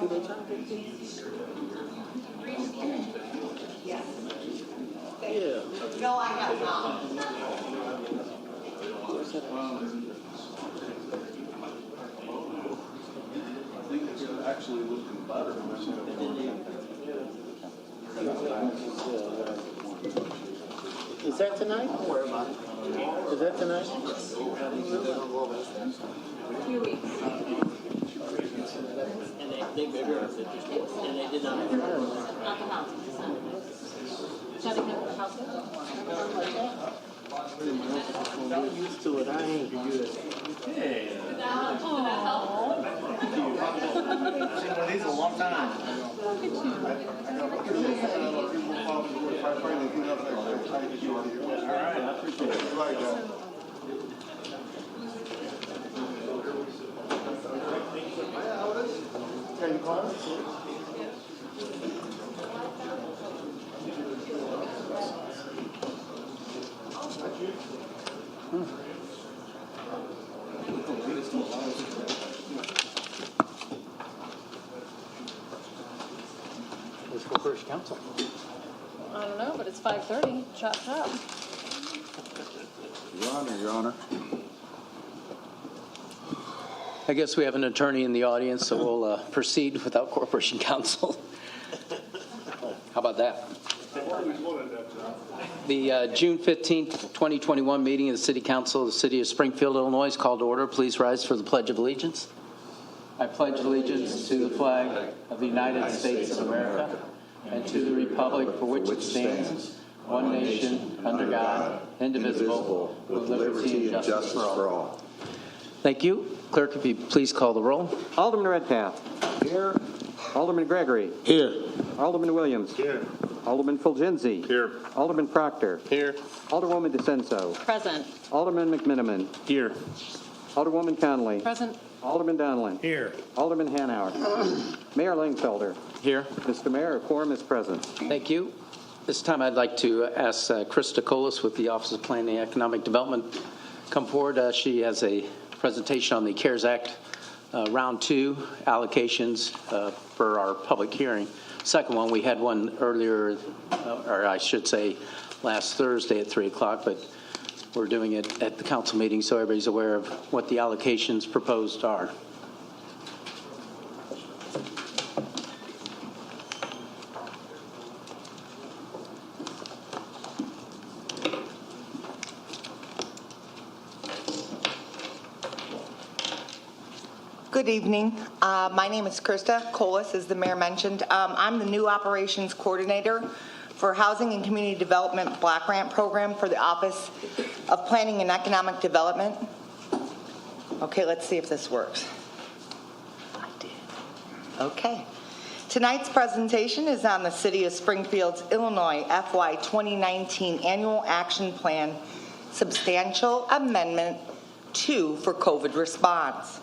Yeah. No, I have not. I think it's actually looking better. Is that tonight? Is that tonight? A few weeks. And they bigger and they did not have Not the house, it's not. Shall they come to the house? I'm used to it. I ain't good. These a long time. All right, I appreciate it. Like that. Can you call us? Let's go first, council. I don't know, but it's 5:30. Chop chop. Your Honor. I guess we have an attorney in the audience, so we'll proceed without corporation counsel. How about that? The June 15th, 2021 meeting of the City Council of the City of Springfield, Illinois is called to order. Please rise for the Pledge of Allegiance. I pledge allegiance to the flag of the United States of America and to the republic for which it stands, one nation, under God, indivisible, with liberty and justice for all. Thank you. Clerk, if you please call the roll. Alderman Redpath. Here. Alderman Gregory. Here. Alderman Williams. Here. Alderman Fulgenzi. Here. Alderman Proctor. Here. Alderwoman DeCenso. Present. Alderman McMiniman. Here. Alderwoman Conley. Present. Alderman Donlin. Here. Alderman Hanauer. Mayor Langfelder. Here. Mr. Mayor, a quorum is present. Thank you. This time I'd like to ask Krista Colas with the Office of Planning and Economic Development come forward. She has a presentation on the CARES Act Round 2 allocations for our public hearing. Second one, we had one earlier, or I should say last Thursday at 3 o'clock, but we're doing it at the council meeting so everybody's aware of what the allocations proposed are. Good evening. My name is Krista Colas, as the mayor mentioned. I'm the new operations coordinator for Housing and Community Development Block Grant Program for the Office of Planning and Economic Development. Okay, let's see if this works. I did. Okay. Tonight's presentation is on the City of Springfield's Illinois FY 2019 Annual Action Plan Substantial Amendment 2 for COVID response.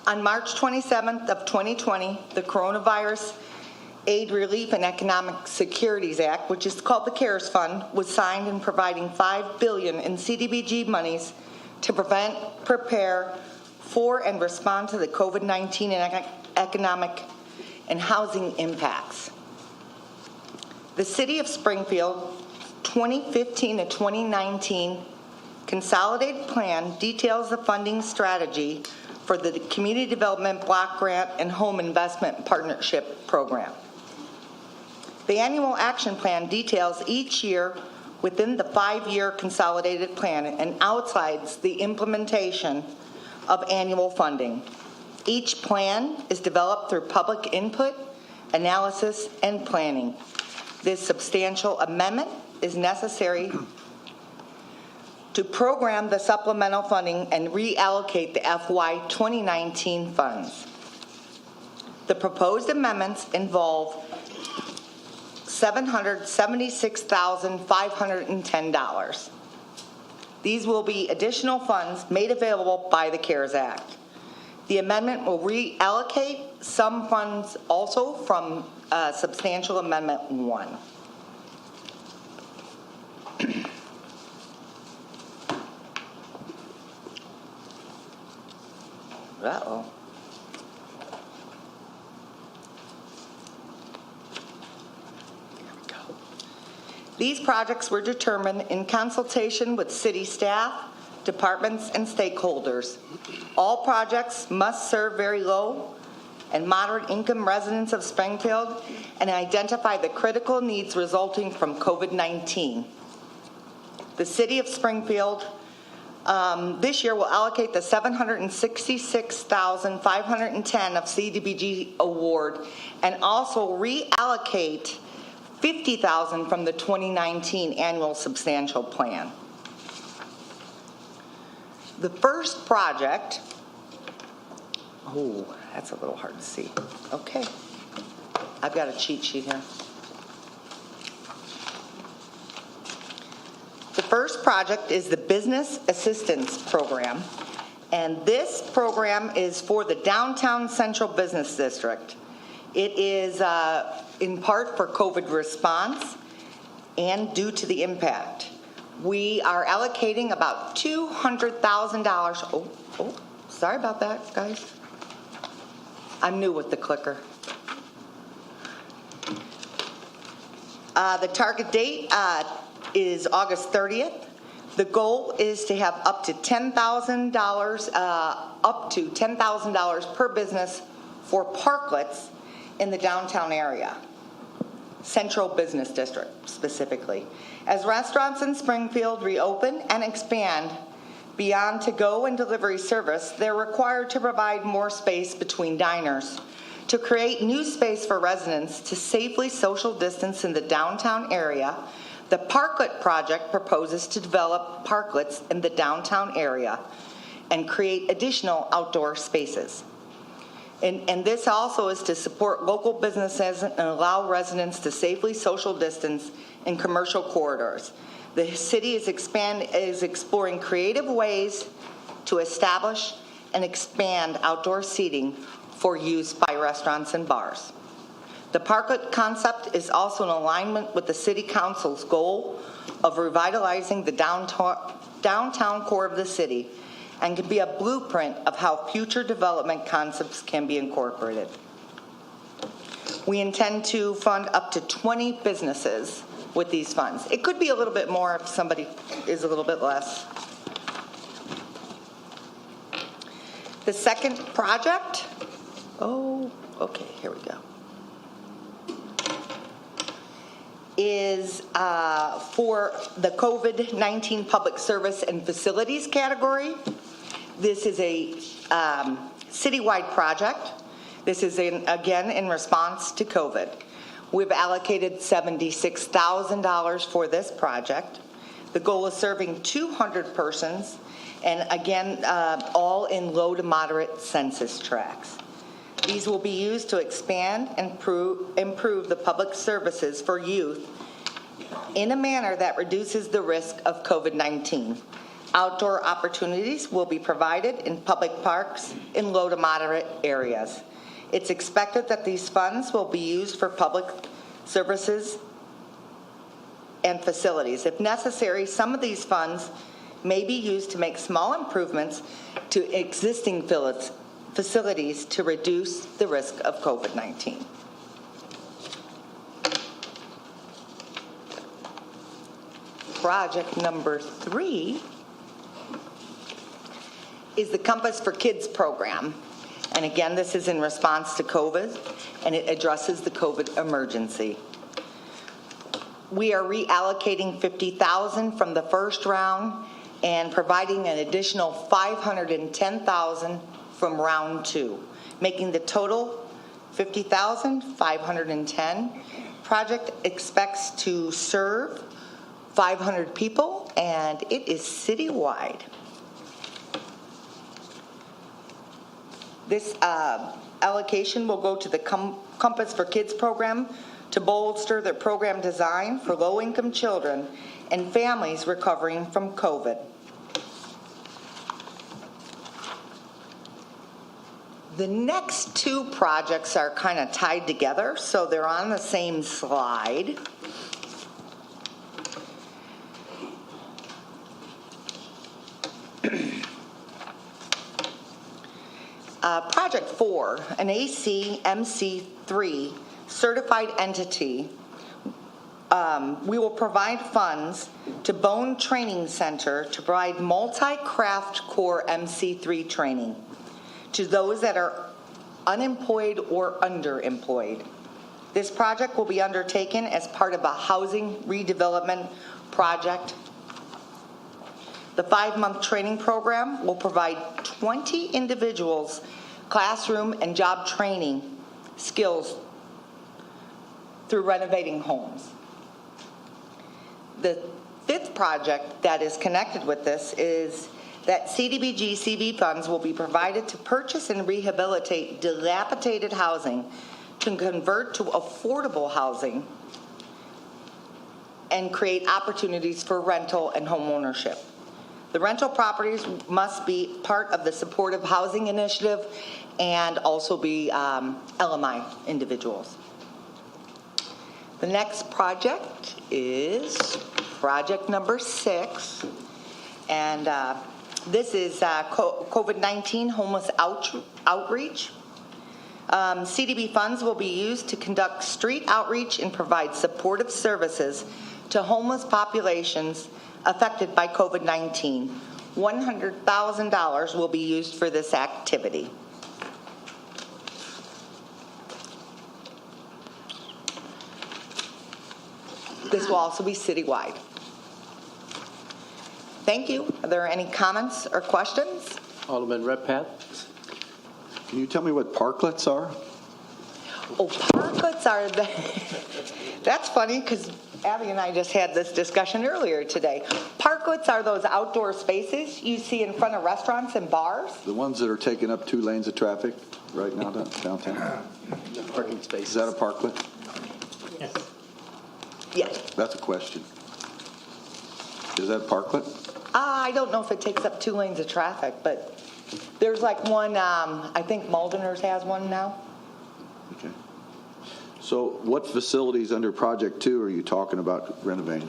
On March 27th of 2020, the Coronavirus Aid, Relief, and Economic Securities Act, which is called the CARES Fund, was signed in providing $5 billion in CDBG monies to prevent, prepare for, and respond to the COVID-19 and economic and housing impacts. The City of Springfield 2015 to 2019 Consolidated Plan details the funding strategy for the Community Development Block Grant and Home Investment Partnership Program. The Annual Action Plan details each year within the 5-year consolidated plan and outlines the implementation of annual funding. Each plan is developed through public input, analysis, and planning. This substantial amendment is necessary to program the supplemental funding and reallocate the FY 2019 funds. The proposed amendments involve $776,510. These will be additional funds made available by the CARES Act. The amendment will reallocate some funds also from Substantial Amendment 1. Uh-oh. There we go. These projects were determined in consultation with city staff, departments, and stakeholders. All projects must serve very low and moderate income residents of Springfield and identify the critical needs resulting from COVID-19. The city of Springfield this year will allocate the $766,510 of CDBG award and also reallocate $50,000 from the 2019 annual substantial plan. The first project, oh, that's a little hard to see. Okay, I've got a cheat sheet here. The first project is the Business Assistance Program, and this program is for the Downtown Central Business District. It is in part for COVID response and due to the impact. We are allocating about $200,000. Oh, sorry about that, guys. I'm new with the clicker. The target date is August 30th. The goal is to have up to $10,000 per business for parklets in the downtown area, Central Business District specifically. As restaurants in Springfield reopen and expand beyond to-go and delivery service, they're required to provide more space between diners. To create new space for residents to safely social distance in the downtown area, the Parklet project proposes to develop parklets in the downtown area and create additional outdoor spaces. And this also is to support local businesses and allow residents to safely social distance in commercial corridors. The city is exploring creative ways to establish and expand outdoor seating for use by restaurants and bars. The parklet concept is also in alignment with the City Council's goal of revitalizing the downtown core of the city and can be a blueprint of how future development concepts can be incorporated. We intend to fund up to 20 businesses with these funds. It could be a little bit more if somebody is a little bit less. The second project, okay, here we go, is for the COVID-19 Public Service and Facilities category. This is a citywide project. This is, again, in response to COVID. We've allocated $76,000 for this project. The goal is serving 200 persons, and again, all in low to moderate census tracts. These will be used to expand and improve the public services for youth in a manner that reduces the risk of COVID-19. Outdoor opportunities will be provided in public parks in low to moderate areas. It's expected that these funds will be used for public services and facilities. If necessary, some of these funds may be used to make small improvements to existing facilities to reduce the risk of COVID-19. Project number 3 is the Compass for Kids program. And again, this is in response to COVID, and it addresses the COVID emergency. We are reallocating $50,000 from the first round and providing an additional $510,000 from round 2, making the total $50,510. Project expects to serve 500 people, and it is citywide. This allocation will go to the Compass for Kids program to bolster their program design for low-income children and families recovering from COVID. The next 2 projects are kind of tied together, so they're on the same slide. Project 4, an ACMC3 certified entity. We will provide funds to Bone Training Center to provide multi-craft core MC3 training to those that are unemployed or underemployed. This project will be undertaken as part of a housing redevelopment project. The 5-month training program will provide 20 individuals classroom and job training skills through renovating homes. The 5th project that is connected with this is that CDBG CV funds will be provided to purchase and rehabilitate dilapidated housing to convert to affordable housing and create opportunities for rental and home ownership. The rental properties must be part of the supportive housing initiative and also be LMI individuals. The next project is project number 6, and this is COVID-19 homeless outreach. CDB funds will be used to conduct street outreach and provide supportive services to homeless populations affected by COVID-19. $100,000 will be used for this activity. This will also be citywide. Thank you. Are there any comments or questions? Alderman Redpath? Can you tell me what parklets are? Oh, parklets are the... That's funny because Abby and I just had this discussion earlier today. Parklets are those outdoor spaces you see in front of restaurants and bars. The ones that are taking up 2 lanes of traffic right now downtown? Parking spaces. Is that a parklet? Yes. That's a question. Is that a parklet? I don't know if it takes up 2 lanes of traffic, but there's like one, I think Maldener's has one now. Okay. So what facilities under Project 2 are you talking about renovating?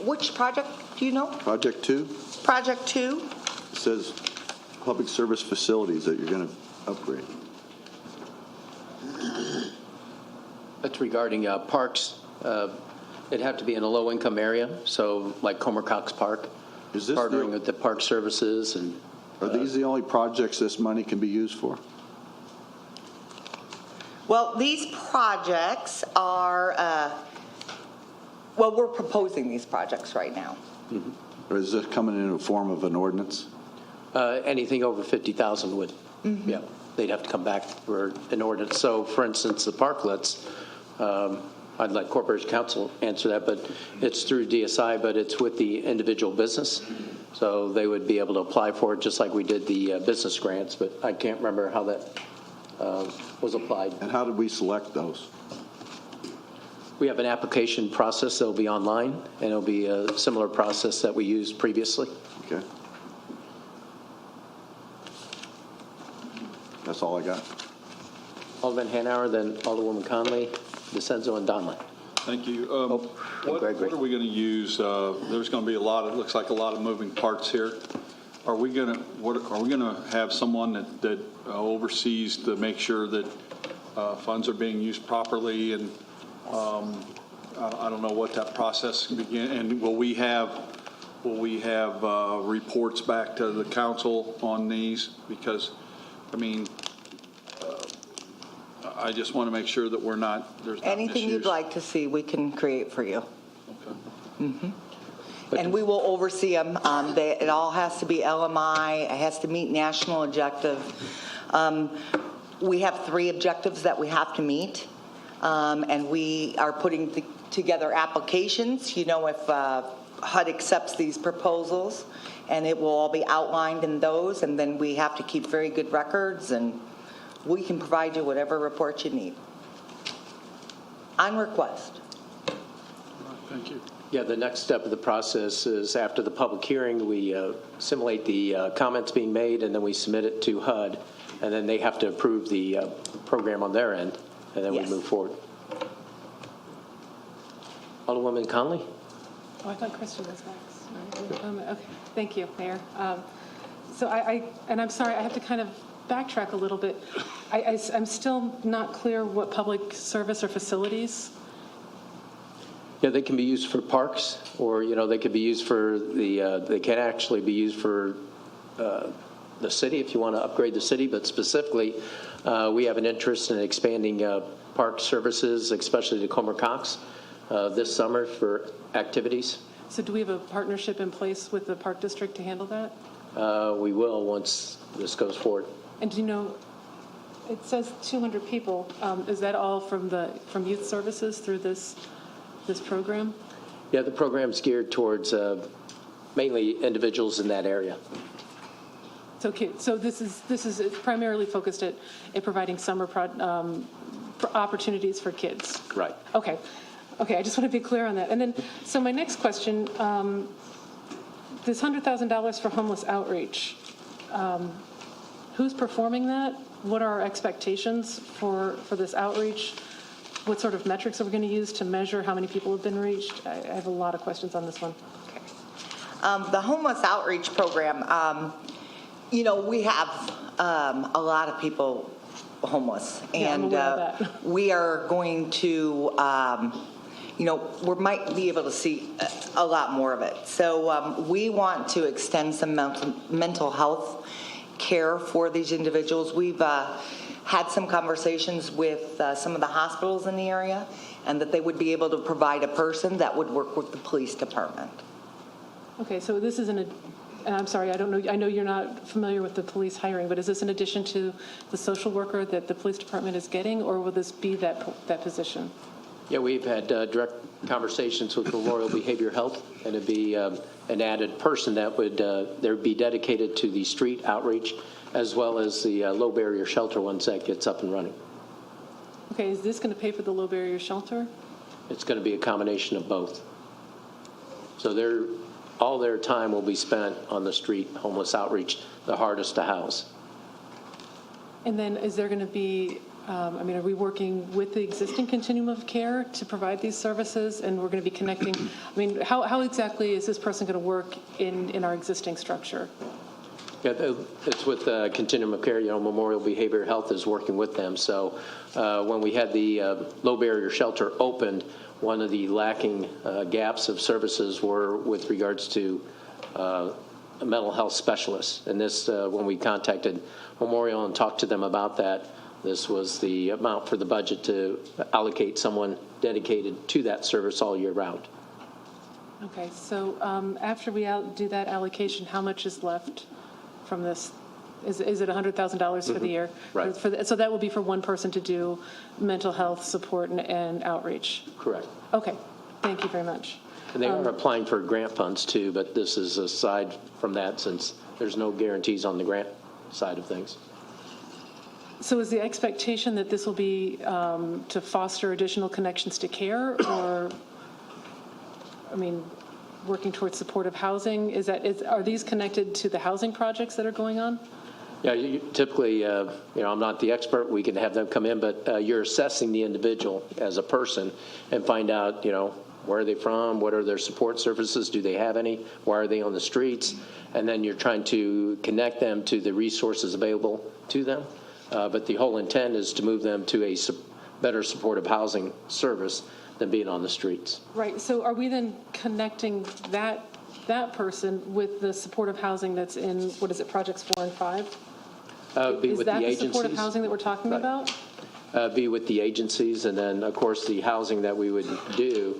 Which project do you know? Project 2? Project 2? It says public service facilities that you're going to upgrade. That's regarding parks. It'd have to be in a low-income area, so like Comer Cox Park, Is this partnering with the park services. And Are these the only projects this money can be used for? Well, these projects are, well, we're proposing these projects right now. Or is this coming in the form of an ordinance? Anything over 50,000 would, yeah, they'd have to come back for an ordinance. So, for instance, the parklets, I'd let Corporation Council answer that, but it's through DSI, but it's with the individual business. So they would be able to apply for it just like we did the business grants, but I can't remember how that was applied. And how did we select those? We have an application process that will be online, and it'll be a similar process that we used previously. Okay. That's all I got. Alderman Hanauer, then Alderwoman Conley, DeCenzo, and Donlin. Thank you. and Gregory. What are we going to use? There's going to be a lot. It looks like a lot of moving parts here. Are we going to have someone that oversees to make sure that funds are being used properly? And I don't know what that process can begin. And will we have reports back to the council on these? Because, I mean, I just want to make sure that there's not Anything misuse. you'd like to see, we can create for you. Okay. And we will oversee them. It all has to be LMI. It has to meet national objective. We have 3 objectives that we have to meet, and we are putting together applications. You know, if HUD accepts these proposals, and it will all be outlined in those, and then we have to keep very good records, and we can provide you whatever report you need on request. Thank you. Yeah, the next step of the process is after the public hearing, we simulate the comments being made, and then we submit it to HUD, and then they have to approve the program on their end, and then Yes. we move forward. Alderwoman Conley? Oh, I thought Kristen was next. Okay, thank you, Mayor. So I'm sorry, I have to kind of backtrack a little bit. I'm still not clear what public service or facilities. Yeah, they can be used for parks, or, they could be used for they can actually be used for the city if you want to upgrade the city, but specifically, we have an interest in expanding park services, especially to Comer Cox, this summer for activities. So do we have a partnership in place with the Park District to handle that? We will once this goes forward. And do you know, it says 200 people. Is that all from youth services through this program? Yeah, the program's geared towards mainly individuals in that area. So this is primarily focused at providing summer opportunities for kids. Right. Okay, I just want to be clear on that. And then, so my next question, this $100,000 for homeless outreach, who's performing that? What are our expectations for this outreach? What sort of metrics are we going to use to measure how many people have been reached? I have a lot of questions on this one. The homeless outreach program, we have a lot of people homeless, Yeah, I'm and aware of that. we are going to, we might be able to see a lot more of it. So we want to extend some mental health care for these individuals. We've had some conversations with some of the hospitals in the area, and that they would be able to provide a person that would work with the police department. Okay, so this is and I'm sorry, I don't know, I know you're not familiar with the police hiring, but is this in addition to the social worker that the police department is getting, or will this be that position? Yeah, we've had direct conversations with Memorial Behavior Health, and it'd be an added person that would there'd be dedicated to the street outreach, as well as the low barrier shelter once that gets up and running. Okay, is this going to pay for the low barrier shelter? It's going to be a combination of both. So all their time will be spent on the street homeless outreach, the hardest to house. And then is there going to be, are we working with the existing continuum of care to provide these services, and we're going to be connecting? How exactly is this person going to work in our existing structure? Yeah, it's with Continuum of Care. Memorial Behavior Health is working with them. So when we had the low barrier shelter opened, one of the lacking gaps of services were with regards to a mental health specialist. And this, when we contacted Memorial and talked to them about that, this was the amount for the budget to allocate someone dedicated to that service all year round. Okay, so after we do that allocation, how much is left from this? Is it $100,000 for the year? Right. So that will be for one person to do mental health support and outreach? Correct. Okay, thank you very much. And they are applying for grant funds too, but this is aside from that, since there's no guarantees on the grant side of things. So is the expectation that this will be to foster additional connections to care, or, working towards supportive housing? Are these connected to the housing projects that are going on? Yeah, typically, I'm not the expert. We can have them come in, but you're assessing the individual as a person and find out, where are they from? What are their support services? Do they have any? Why are they on the streets? And then you're trying to connect them to the resources available to them. But the whole intent is to move them to a better supportive housing service than being on the streets. Right. So are we then connecting that person with the supportive housing that's in, what is it, projects 4 and 5? Be Is with that the the agencies. supportive housing that we're talking Right. about? Be with the agencies, and then, of course, the housing that we would do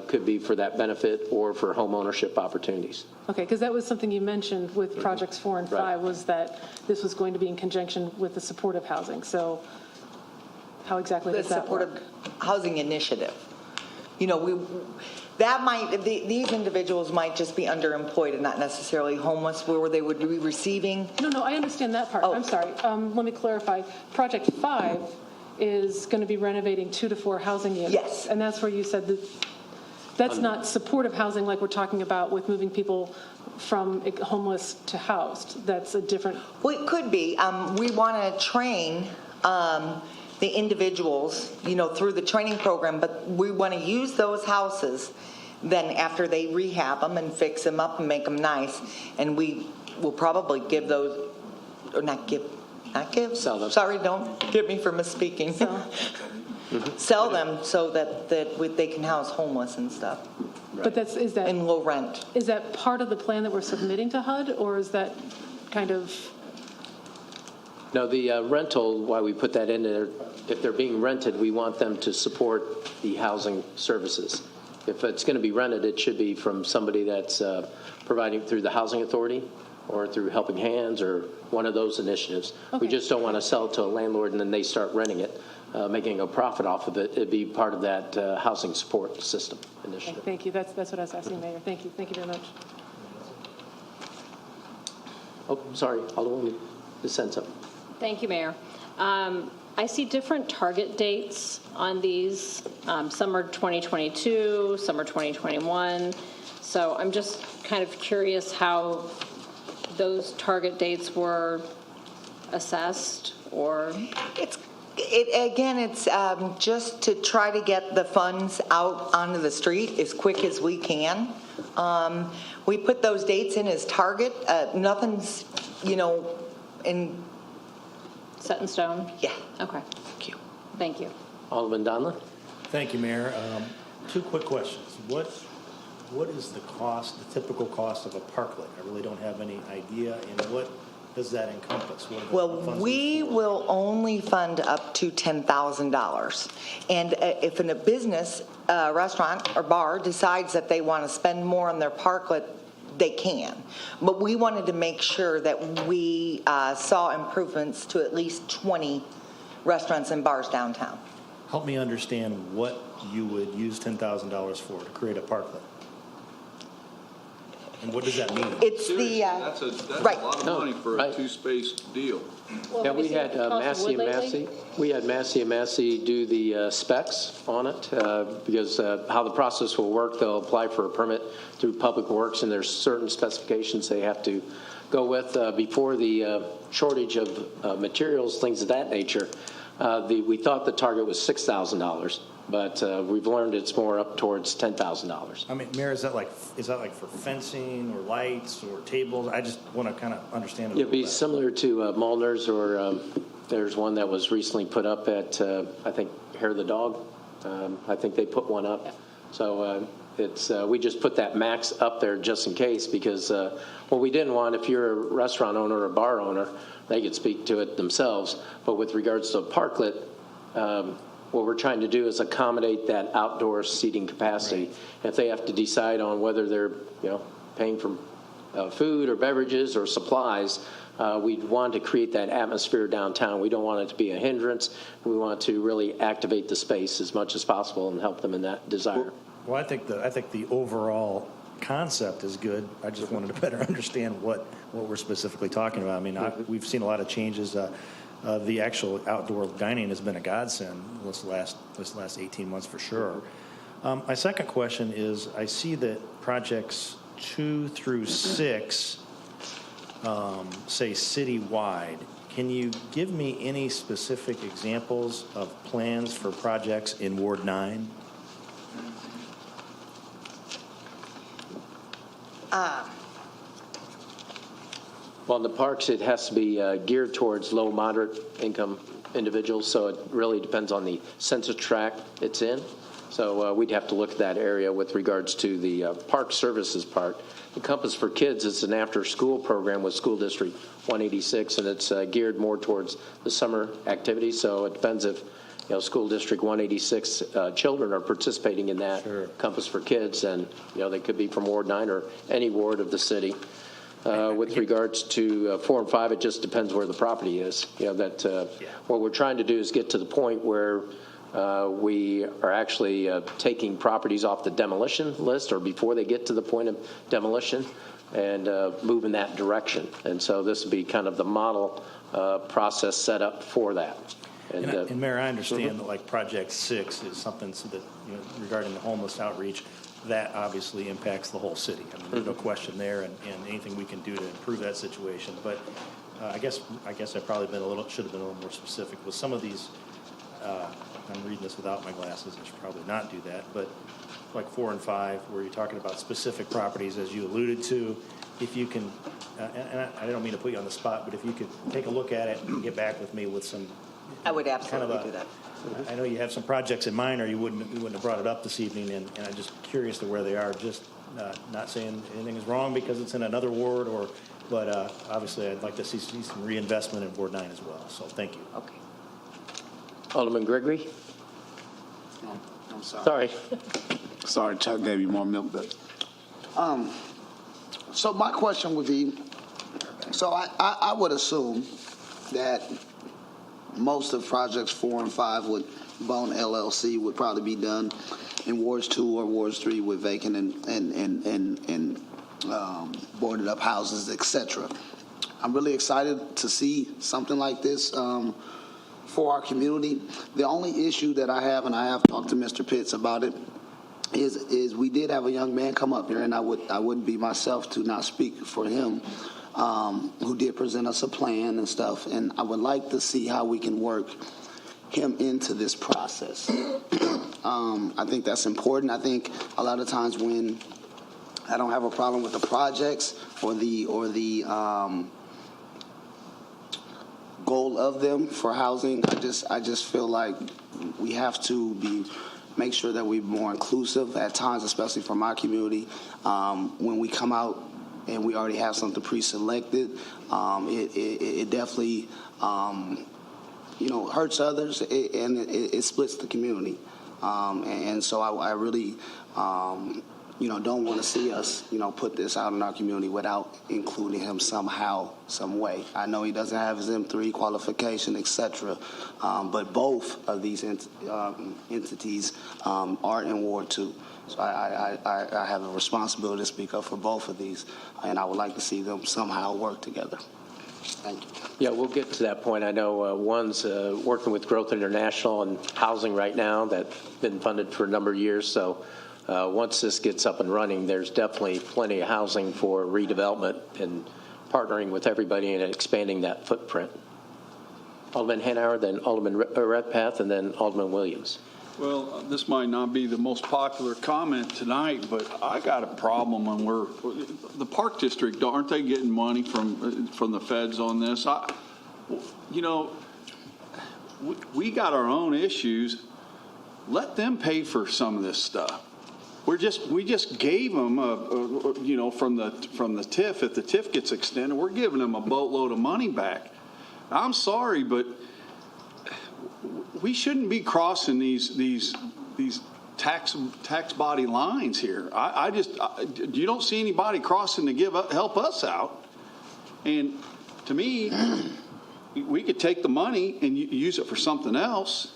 could be for that benefit or for home ownership opportunities. Okay, because that was something you mentioned with projects 4 and 5, Right. was that this was going to be in conjunction with the supportive housing. So how exactly The does that supportive work? housing initiative. These individuals might just be underemployed and not necessarily homeless, where they would be receiving. No, I understand that part. Oh. I'm sorry. Let me clarify. Project 5 is going to be renovating 2 to 4 housing units. Yes. And that's where you said that that's not supportive housing like we're talking about with moving people from homeless to housed. That's a different. Well, it could be. We want to train the individuals, through the training program, but we want to use those houses then after they rehab them and fix them up and make them nice, and we will probably give those, or not give, Sell them. sorry, don't get me for misspeaking. Sell them so that they can house homeless and stuff, But is that and low rent. part of the plan that we're submitting to HUD, or is that kind of? No, the rental, why we put that in there, if they're being rented, we want them to support the housing services. If it's going to be rented, it should be from somebody that's providing through the housing authority or through Helping Hands or one of those initiatives. Okay. We just don't want to sell it to a landlord and then they start renting it, making a profit off of it. It'd be part of that housing support system initiative. Thank you. That's what I was asking, Mayor. Thank you. Thank you very much. Oh, sorry, Alderwoman DeSenza. Thank you, Mayor. I see different target dates on these. Some are 2022, some are 2021. So I'm just kind of curious how those target dates were assessed, or? It's just to try to get the funds out onto the street as quick as we can. We put those dates in as target. Nothing's, in. Set in stone? Yeah. Okay. Thank you. Thank you. Alderman Donlin? Thank you, Mayor. Two quick questions. What is the typical cost of a parklet? I really don't have any idea. And what does that encompass? What are the Well, funds we used for? will only fund up to $10,000. And if in a business, restaurant or bar decides that they want to spend more on their parklet, they can. But we wanted to make sure that we saw improvements to at least 20 restaurants and bars downtown. Help me understand what you would use $10,000 for to create a parklet. And what does that mean? It's Seriously, the, that's a right. lot of No, money for a right. two-space deal. Well, Yeah, have you we seen had the cost of Massey wood and lately? Massey. We had Massey and Massey do the specs on it because how the process will work, they'll apply for a permit through Public Works, and there's certain specifications they have to go with before the shortage of materials, things of that nature. We thought the target was $6,000, but we've learned it's more up towards $10,000. I mean, Mayor, is that like for fencing or lights or tables? I just want to kind of understand it a It'd be little better. similar to Molnar's, or there's one that was recently put up at, I think, Hair of the Dog. I think they put one up. So we just put that max up there just in case because what we didn't want, if you're a restaurant owner or a bar owner, they could speak to it themselves. But with regards to a parklet, what we're trying to do is accommodate that outdoor seating capacity. Right. If they have to decide on whether they're, paying for food or beverages or supplies, we'd want to create that atmosphere downtown. We don't want it to be a hindrance. We want to really activate the space as much as possible and help them in that desire. Well, I think the overall concept is good. I just wanted to better understand what we're specifically talking about. I mean, we've seen a lot of changes. The actual outdoor dining has been a godsend this last 18 months for sure. My second question is, I see that projects 2 through 6 say citywide. Can you give me any specific examples of plans for projects in Ward 9? Well, in the parks, it has to be geared towards low, moderate income individuals, so it really depends on the census tract it's in. So we'd have to look at that area with regards to the park services part. The Compass for Kids is an after-school program with School District 186, and it's geared more towards the summer activities. So it depends if School District 186 children are participating in that Compass for Kids, and they could be from Ward 9 or any ward of the city. With regards to 4 and 5, it just depends where the property is. What we're trying to do is get to the point where we are actually taking properties off the demolition list or before they get to the point of demolition and move in that direction. And so this would be kind of the model process set up for that. And Mayor, I understand that like Project 6 is something so that regarding the homeless outreach, that obviously impacts the whole city. I mean, there's no question there, and anything we can do to improve that situation. But I guess I probably should have been a little more specific with some of these I'm reading this without my glasses, I should probably not do that, but like 4 and 5, where you're talking about specific properties, as you alluded to, if you can, and I don't mean to put you on the spot, but if you could take a look at it and get back with me with some. I would kind absolutely of do that. I know you have some projects in mind, or you wouldn't have brought it up this evening, and I'm just curious to where they are. Just not saying anything is wrong because it's in another ward, but obviously I'd like to see some reinvestment in Ward 9 as well. So thank you. Okay. Alderman Gregory? I'm sorry. Sorry. Sorry, Chuck gave you more milk, but, so my question would be, so I would assume that most of projects 4 and 5 with Bone LLC would probably be done in Wards 2 or Wards 3 with vacant and boarded up houses, etc. I'm really excited to see something like this for our community. The only issue that I have, and I have talked to Mr. Pitts about it, is we did have a young man come up here, and I wouldn't be myself to not speak for him, who did present us a plan and stuff, and I would like to see how we can work him into this process. I think that's important. I think a lot of times when I don't have a problem with the projects or the goal of them for housing, I just feel like we have to make sure that we're more inclusive at times, especially for my community. When we come out and we already have something pre-selected, it definitely hurts others, and it splits the community. And so I really don't want to see us put this out in our community without including him somehow, some way. I know he doesn't have his M3 qualification, etc., but both of these entities are in Ward 2. So I have a responsibility to speak up for both of these, and I would like to see them somehow work together. Thank you. Yeah, we'll get to that point. I know one's working with Growth International and housing right now that's been funded for a number of years. So once this gets up and running, there's definitely plenty of housing for redevelopment and partnering with everybody and expanding that footprint. Alderman Hanauer, then Alderman Redpath, and then Alderman Williams. Well, this might not be the most popular comment tonight, but I got a problem when the Park District, aren't they getting money from the feds on this? We got our own issues. Let them pay for some of this stuff. We just gave them from the TIF. If the TIF gets extended, we're giving them a boatload of money back. I'm sorry, but we shouldn't be crossing these tax body lines here. You don't see anybody crossing to help us out. And to me, we could take the money and use it for something else.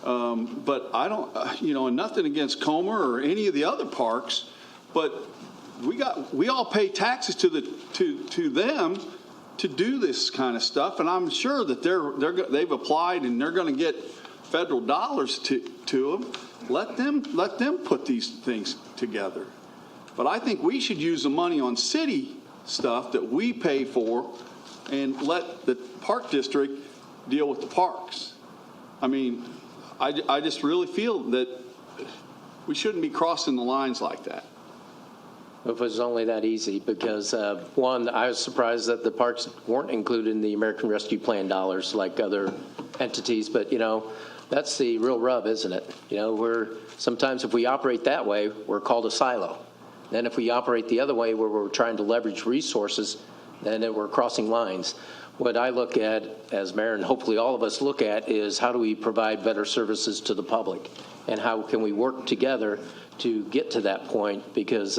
But I don't, and nothing against Comer or any of the other parks, but we all pay taxes to them to do this kind of stuff, and I'm sure that they've applied and they're going to get federal dollars to them. Let them put these things together. But I think we should use the money on city stuff that we pay for, and let the Park District deal with the parks. I mean, I just really feel that we shouldn't be crossing the lines like that. If it was only that easy, because one, I was surprised that the parks weren't included in the American Rescue Plan dollars like other entities, but that's the real rub, isn't it? Sometimes if we operate that way, we're called a silo. Then if we operate the other way, where we're trying to leverage resources, then we're crossing lines. What I look at as mayor, and hopefully all of us look at, is how do we provide better services to the public, and how can we work together to get to that point? Because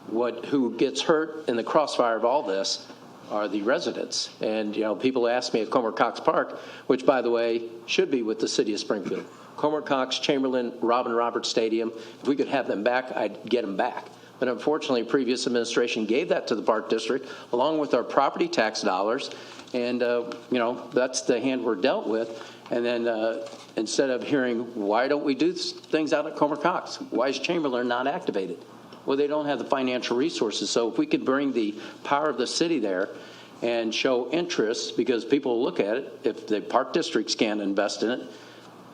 who gets hurt in the crossfire of all this are the residents. And people ask me at Comer Cox Park, which by the way should be with the city of Springfield. Comer Cox, Chamberlain, Robin Roberts Stadium. If we could have them back, I'd get them back. But unfortunately, previous administration gave that to the Park District along with our property tax dollars, and that's the hand we're dealt with. And then instead of hearing, why don't we do things out at Comer Cox? Why is Chamberlain not activated? Well, they don't have the financial resources. So if we could bring the power of the city there and show interest, because people look at it, if the Park Districts can't invest in it,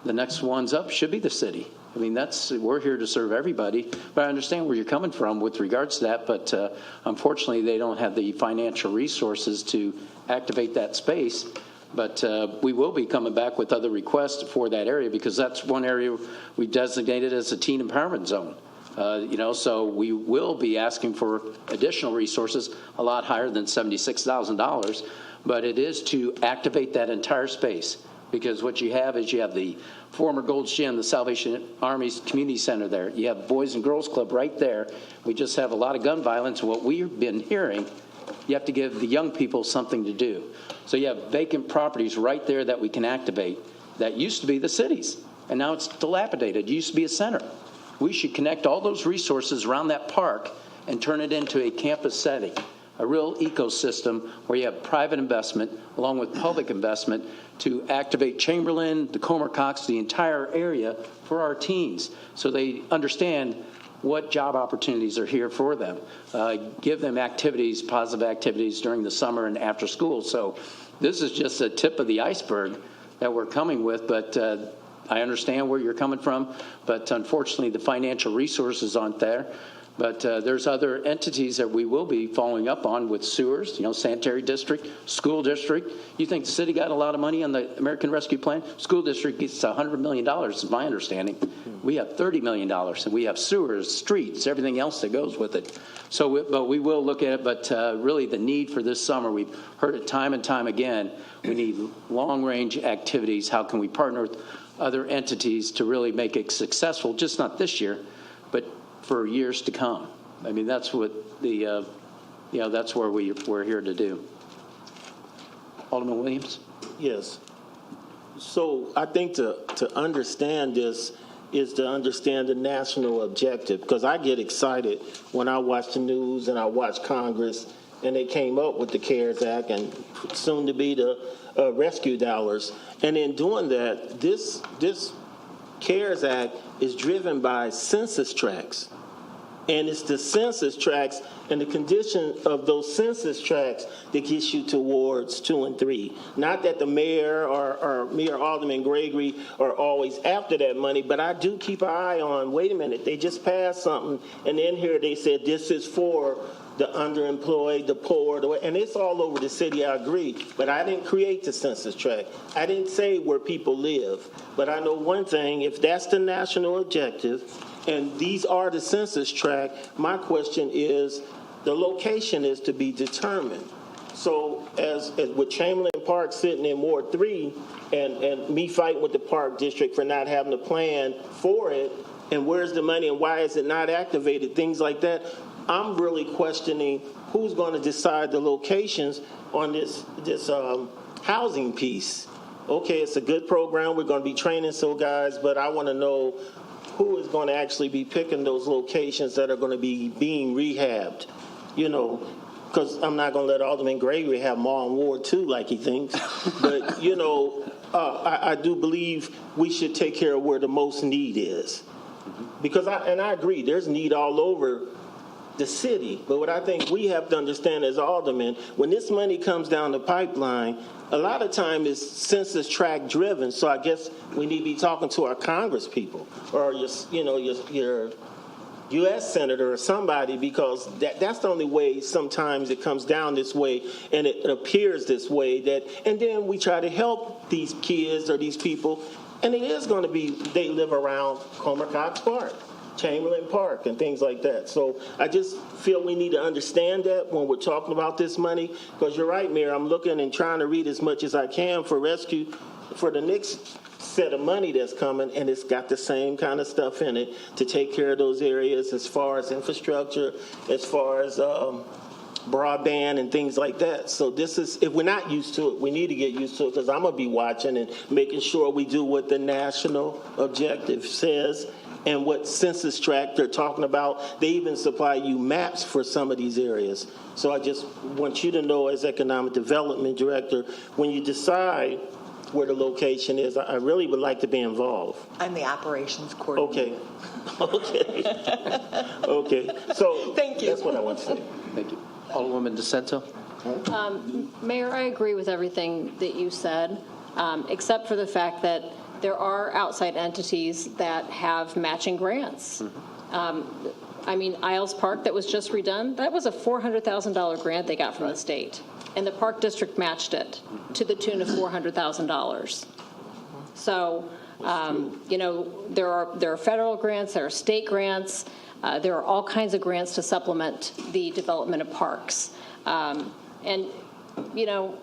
the next ones up should be the city. I mean, we're here to serve everybody, but I understand where you're coming from with regards to that, but unfortunately, they don't have the financial resources to activate that space. But we will be coming back with other requests for that area, because that's one area we designated as a teen empowerment zone. So we will be asking for additional resources, a lot higher than $76,000, but it is to activate that entire space. Because what you have is you have the former Gold's Gym, the Salvation Army's community center there. You have Boys and Girls Club right there. We just have a lot of gun violence. What we've been hearing, you have to give the young people something to do. So you have vacant properties right there that we can activate. That used to be the city's, and now it's dilapidated. It used to be a center. We should connect all those resources around that park and turn it into a campus setting, a real ecosystem where you have private investment along with public investment to activate Chamberlain, the Comer Cox, the entire area for our teens, so they understand what job opportunities are here for them. Give them activities, positive activities during the summer and after school. So this is just a tip of the iceberg that we're coming with, but I understand where you're coming from, but unfortunately the financial resources aren't there. But there's other entities that we will be following up on with sewers, sanitary district, school district. You think the city got a lot of money on the American Rescue Plan? School district gets $100 million, is my understanding. We have $30 million, and we have sewers, streets, everything else that goes with it. But we will look at it, but really the need for this summer, we've heard it time and time again, we need long-range activities. How can we partner with other entities to really make it successful, just not this year, but for years to come? I mean, that's what that's where we're here to do. Alderman Williams? Yes. So I think to understand this is to understand the national objective, because I get excited when I watch the news and I watch Congress and they came up with the CARES Act and soon to be the rescue dollars. And in doing that, this CARES Act is driven by census tracts. And it's the census tracts and the condition of those census tracts that gets you towards 2 and 3. Not that the mayor or Mayor Alderman Gregory are always after that money, but I do keep an eye on, wait a minute, they just passed something, and in here they said this is for the underemployed, the poor, and it's all over the city, I agree. But I didn't create the census tract. I didn't say where people live. But I know one thing, if that's the national objective, and these are the census tract, my question is, the location is to be determined. So as with Chamberlain Park sitting in Ward 3 and me fighting with the Park District for not having a plan for it, and where's the money and why is it not activated, things like that, I'm really questioning who's going to decide the locations on this housing piece. Okay, it's a good program. We're going to be training some guys, but I want to know who is going to actually be picking those locations that are going to be being rehabbed, because I'm not going to let Alderman Gregory have them all in Ward 2 like he thinks. But, I do believe we should take care of where the most need is. Because I agree, there's need all over the city. But what I think we have to understand as aldermen, when this money comes down the pipeline, a lot of time is census tract driven. So I guess we need to be talking to our Congress people or your U.S. senator or somebody, because that's the only way sometimes it comes down this way and it appears this way. And then we try to help these kids or these people, and it is going to be they live around Comer Cox Park, Chamberlain Park, and things like that. So I just feel we need to understand that when we're talking about this money, because you're right, Mayor, I'm looking and trying to read as much as I can for rescue for the next set of money that's coming, and it's got the same kind of stuff in it to take care of those areas as far as infrastructure, as far as broadband and things like that. So this is, if we're not used to it, we need to get used to it, because I'm going to be watching and making sure we do what the national objective says and what census tract they're talking about. They even supply you maps for some of these areas. So I just want you to know, as Economic Development Director, when you decide where the location is, I really would like to be involved. I'm the operations coordinator. Okay. Okay. So Thank you. That's what I want to say. Thank you. Alderwoman DeSanto? Mayor, I agree with everything that you said, except for the fact that there are outside entities that have matching grants. I mean, Isles Park that was just redone, that was a $400,000 grant they got from the state. And the Park District matched it to the tune of $400,000. So, you know, there are federal grants, there are state grants, there are all kinds of grants to supplement the development of parks. And, you know,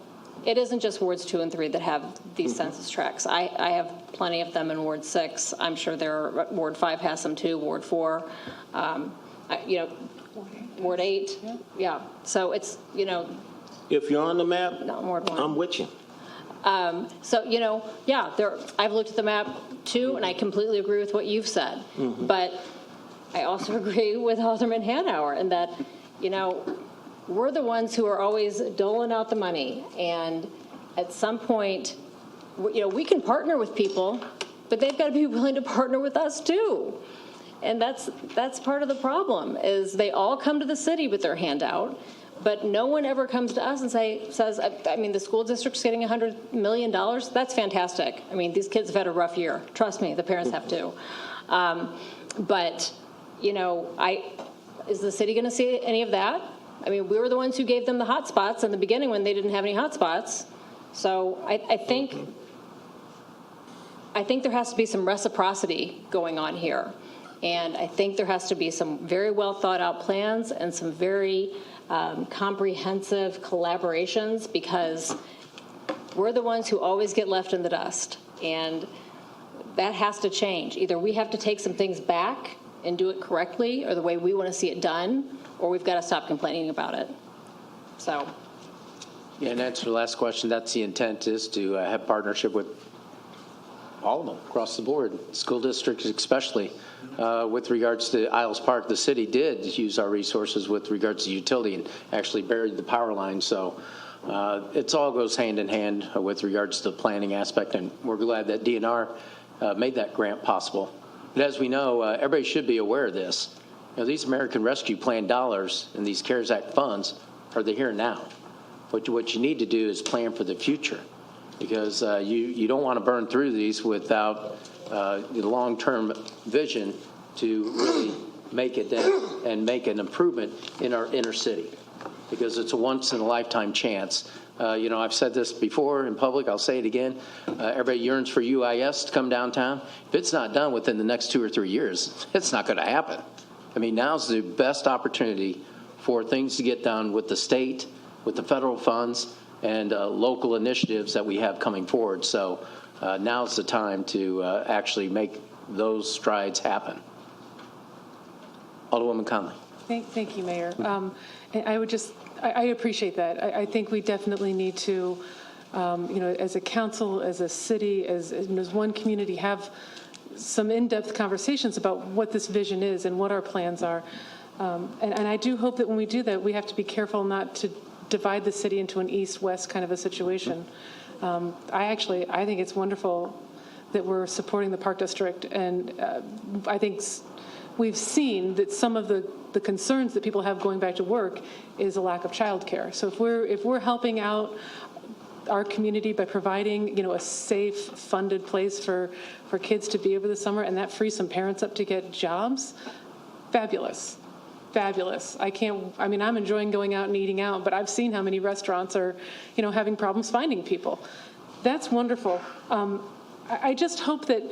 it isn't just wards 2 and 3 that have these census tracts. I have plenty of them in Ward 6. I'm sure Ward 5 has them too, Ward 4. You know, Ward 8. Yeah. So it's, you know. If you're on the map, No, Ward 1. I'm with you. So, you know, yeah, I've looked at the map too, and I completely agree with what you've said. But I also agree with Alderman Hanauer in that, you know, we're the ones who are always doling out the money. And at some point, you know, we can partner with people, but they've got to be willing to partner with us too. And that's part of the problem, is they all come to the city with their hand out, but no one ever comes to us and says, I mean, the school district's getting $100 million. That's fantastic. I mean, these kids have had a rough year. Trust me, the parents have too. But, you know, is the city going to see any of that? I mean, we were the ones who gave them the hot spots in the beginning when they didn't have any hot spots. So I think there has to be some reciprocity going on here. And I think there has to be some very well thought out plans and some very comprehensive collaborations, because we're the ones who always get left in the dust. And that has to change. Either we have to take some things back and do it correctly, or the way we want to see it done, or we've got to stop complaining about it. So. Yeah, and answer the last question, that's the intent, is to have partnership with all of them across the board, school districts especially. With regards to Isles Park, the city did use our resources with regards to utility and actually buried the power line. So it all goes hand in hand with regards to the planning aspect, and we're glad that DNR made that grant possible. But as we know, everybody should be aware of this. You know, these American Rescue Plan dollars and these CARES Act funds are the here and now. What you need to do is plan for the future, because you don't want to burn through these without the long-term vision to really make it and make an improvement in our inner city, because it's a once-in-a-lifetime chance. You know, I've said this before in public, I'll say it again. Everybody yearns for UIS to come downtown. If it's not done within the next 2 or 3 years, it's not going to happen. I mean, now's the best opportunity for things to get done with the state, with the federal funds, and local initiatives that we have coming forward. So now's the time to actually make those strides happen. Alderwoman Conley. Thank you, Mayor. I appreciate that. I think we definitely need to, you know, as a council, as a city, as one community, have some in-depth conversations about what this vision is and what our plans are. And I do hope that when we do that, we have to be careful not to divide the city into an east-west kind of a situation. I think it's wonderful that we're supporting the Park District, and I think we've seen that some of the concerns that people have going back to work is a lack of childcare. So if we're helping out our community by providing, you know, a safe, funded place for kids to be over the summer, and that frees some parents up to get jobs, fabulous. Fabulous. I'm enjoying going out and eating out, but I've seen how many restaurants are, you know, having problems finding people. That's wonderful. I just hope that,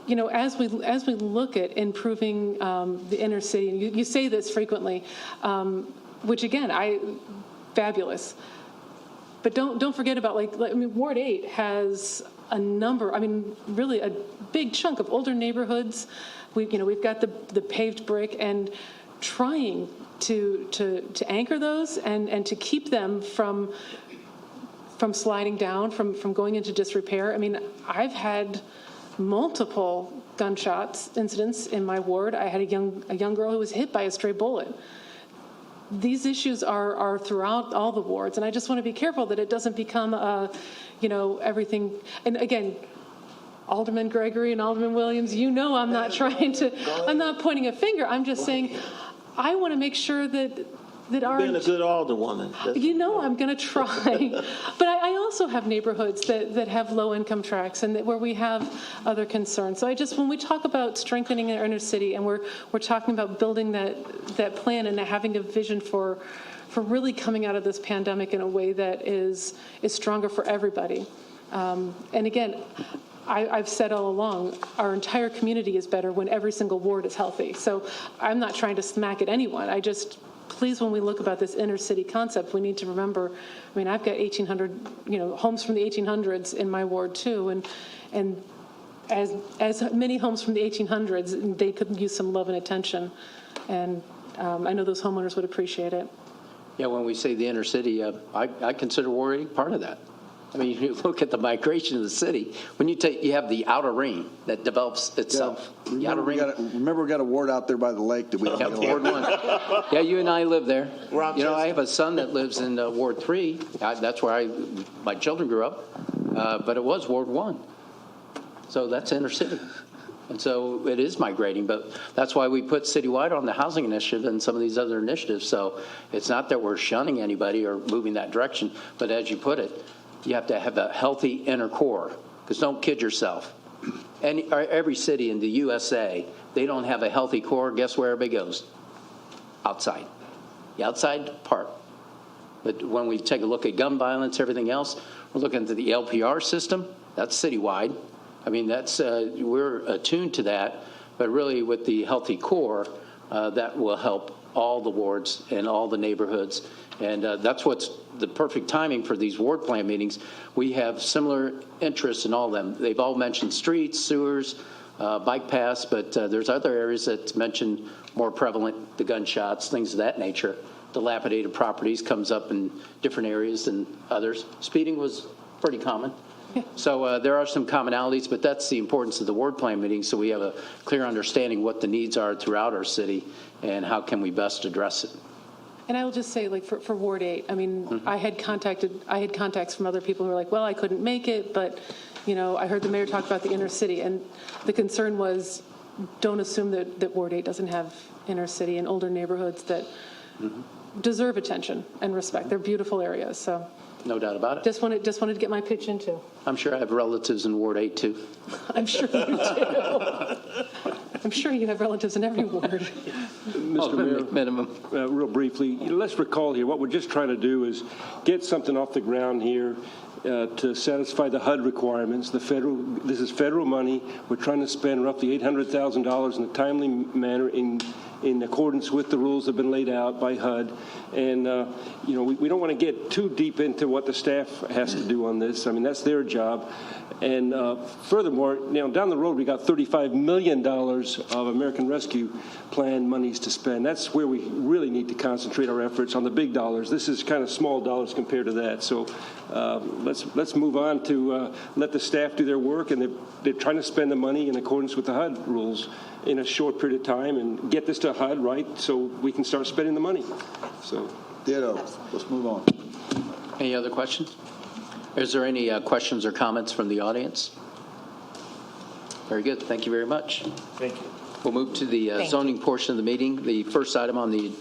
you know, as we look at improving the inner city, and you say this frequently, which again, fabulous. But don't forget about, Ward 8 has a number, really a big chunk of older neighborhoods. We've got the paved brick, and trying to anchor those and to keep them from sliding down, from going into disrepair. I've had multiple gunshots incidents in my ward. I had a young girl who was hit by a stray bullet. These issues are throughout all the wards, and I just want to be careful that it doesn't become everything. And again, Alderman Gregory and Alderman Williams, I'm not pointing a finger. I'm just saying I want to make sure that Being a good alderwoman. You know I'm going to try. But I also have neighborhoods that have low-income tracts and where we have other concerns. So when we talk about strengthening our inner city and we're talking about building that plan and having a vision for really coming out of this pandemic in a way that is stronger for everybody. And again, I've said all along, our entire community is better when every single ward is healthy. So I'm not trying to smack at anyone. Please, when we look about this inner city concept, we need to remember, I've got 1,800, homes from the 1800s in my ward too, and as many homes from the 1800s, they could use some love and attention, and I know those homeowners would appreciate it. Yeah, when we say the inner city, I consider Ward 8 part of that. You look at the migration of the city. When you have the outer ring that develops itself. Yeah. The outer ring. Remember, we got a ward out there by the lake that we Yeah, Ward 1. Yeah, you and I live there. I have a son that lives in Ward 3. That's where my children grew up. But it was Ward 1. So that's inner city. And so it is migrating, but that's why we put citywide on the housing initiative and some of these other initiatives. So it's not that we're shunning anybody or moving that direction, but as you put it, you have to have a healthy inner core, because don't kid yourself. Every city in the USA, they don't have a healthy core. Guess where everybody goes? Outside. The outside part. But when we take a look at gun violence, everything else, we're looking at the LPR system. That's citywide. We're attuned to that. But really, with the healthy core, that will help all the wards and all the neighborhoods. And that's what's the perfect timing for these ward plan meetings. We have similar interests in all of them. They've all mentioned streets, sewers, bike paths, but there's other areas that mention more prevalent, the gunshots, things of that nature. Dilapidated properties comes up in different areas than others. Speeding was pretty common. So there are some commonalities, but that's the importance of the ward plan meeting, so we have a clear understanding what the needs are throughout our city and how can we best address it. And I will just say, for Ward 8, I had contacts from other people who were like, well, I couldn't make it, but, I heard the mayor talk about the inner city, and the concern was, don't assume that Ward 8 doesn't have inner city and older neighborhoods that deserve attention and respect. They're beautiful areas, so. No doubt about it. Just wanted to get my pitch in, too. I'm sure I have relatives in Ward 8, too. I'm sure you do. I'm sure you have relatives in every ward. Mr. Mayor, minimum. Real briefly, let's recall here, what we're just trying to do is get something off the ground here to satisfy the HUD requirements. This is federal money. We're trying to spend roughly $800,000 in a timely manner in accordance with the rules that have been laid out by HUD. And, we don't want to get too deep into what the staff has to do on this. That's their job. And furthermore, down the road, we got $35 million of American Rescue Plan monies to spend. That's where we really need to concentrate our efforts on the big dollars. This is kind of small dollars compared to that. So let's move on to let the staff do their work. And they're trying to spend the money in accordance with the HUD rules in a short period of time and get this to HUD, right, so we can start spending the money. So, ditto. Let's move on. Any other questions? Is there any questions or comments from the audience? Very good. Thank you very much. Thank you. We'll move to the zoning portion of the meeting. The first item on the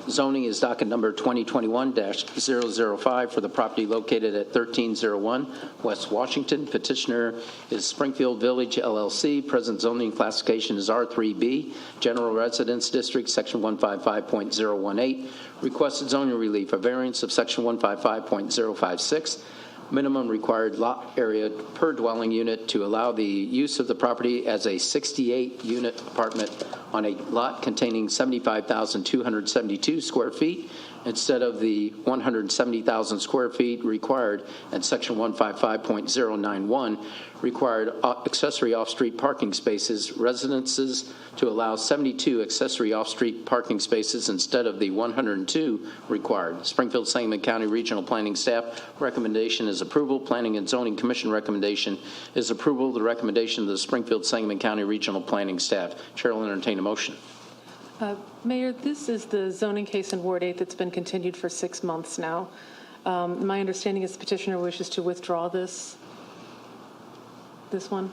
zoning is docket number 2021-005 for the property located at 1301 West Washington. Petitioner is Springfield Village, LLC. Present zoning classification is R3B, General Residence District, Section 155.018. Requested zoning relief, a variance of Section 155.056. Minimum required lot area per dwelling unit to allow the use of the property as a 68-unit apartment on a lot containing 75,272 square feet instead of the 170,000 square feet required and Section 155.091 required accessory off-street parking spaces, residences to allow 72 accessory off-street parking spaces instead of the 102 required. Springfield Sangamon County Regional Planning Staff recommendation is approval. Planning and Zoning Commission recommendation is approval. The recommendation of the Springfield Sangamon County Regional Planning Staff. Chair will entertain a motion. Mayor, this is the zoning case in Ward 8 that's been continued for 6 months now. My understanding is the petitioner wishes to withdraw this one.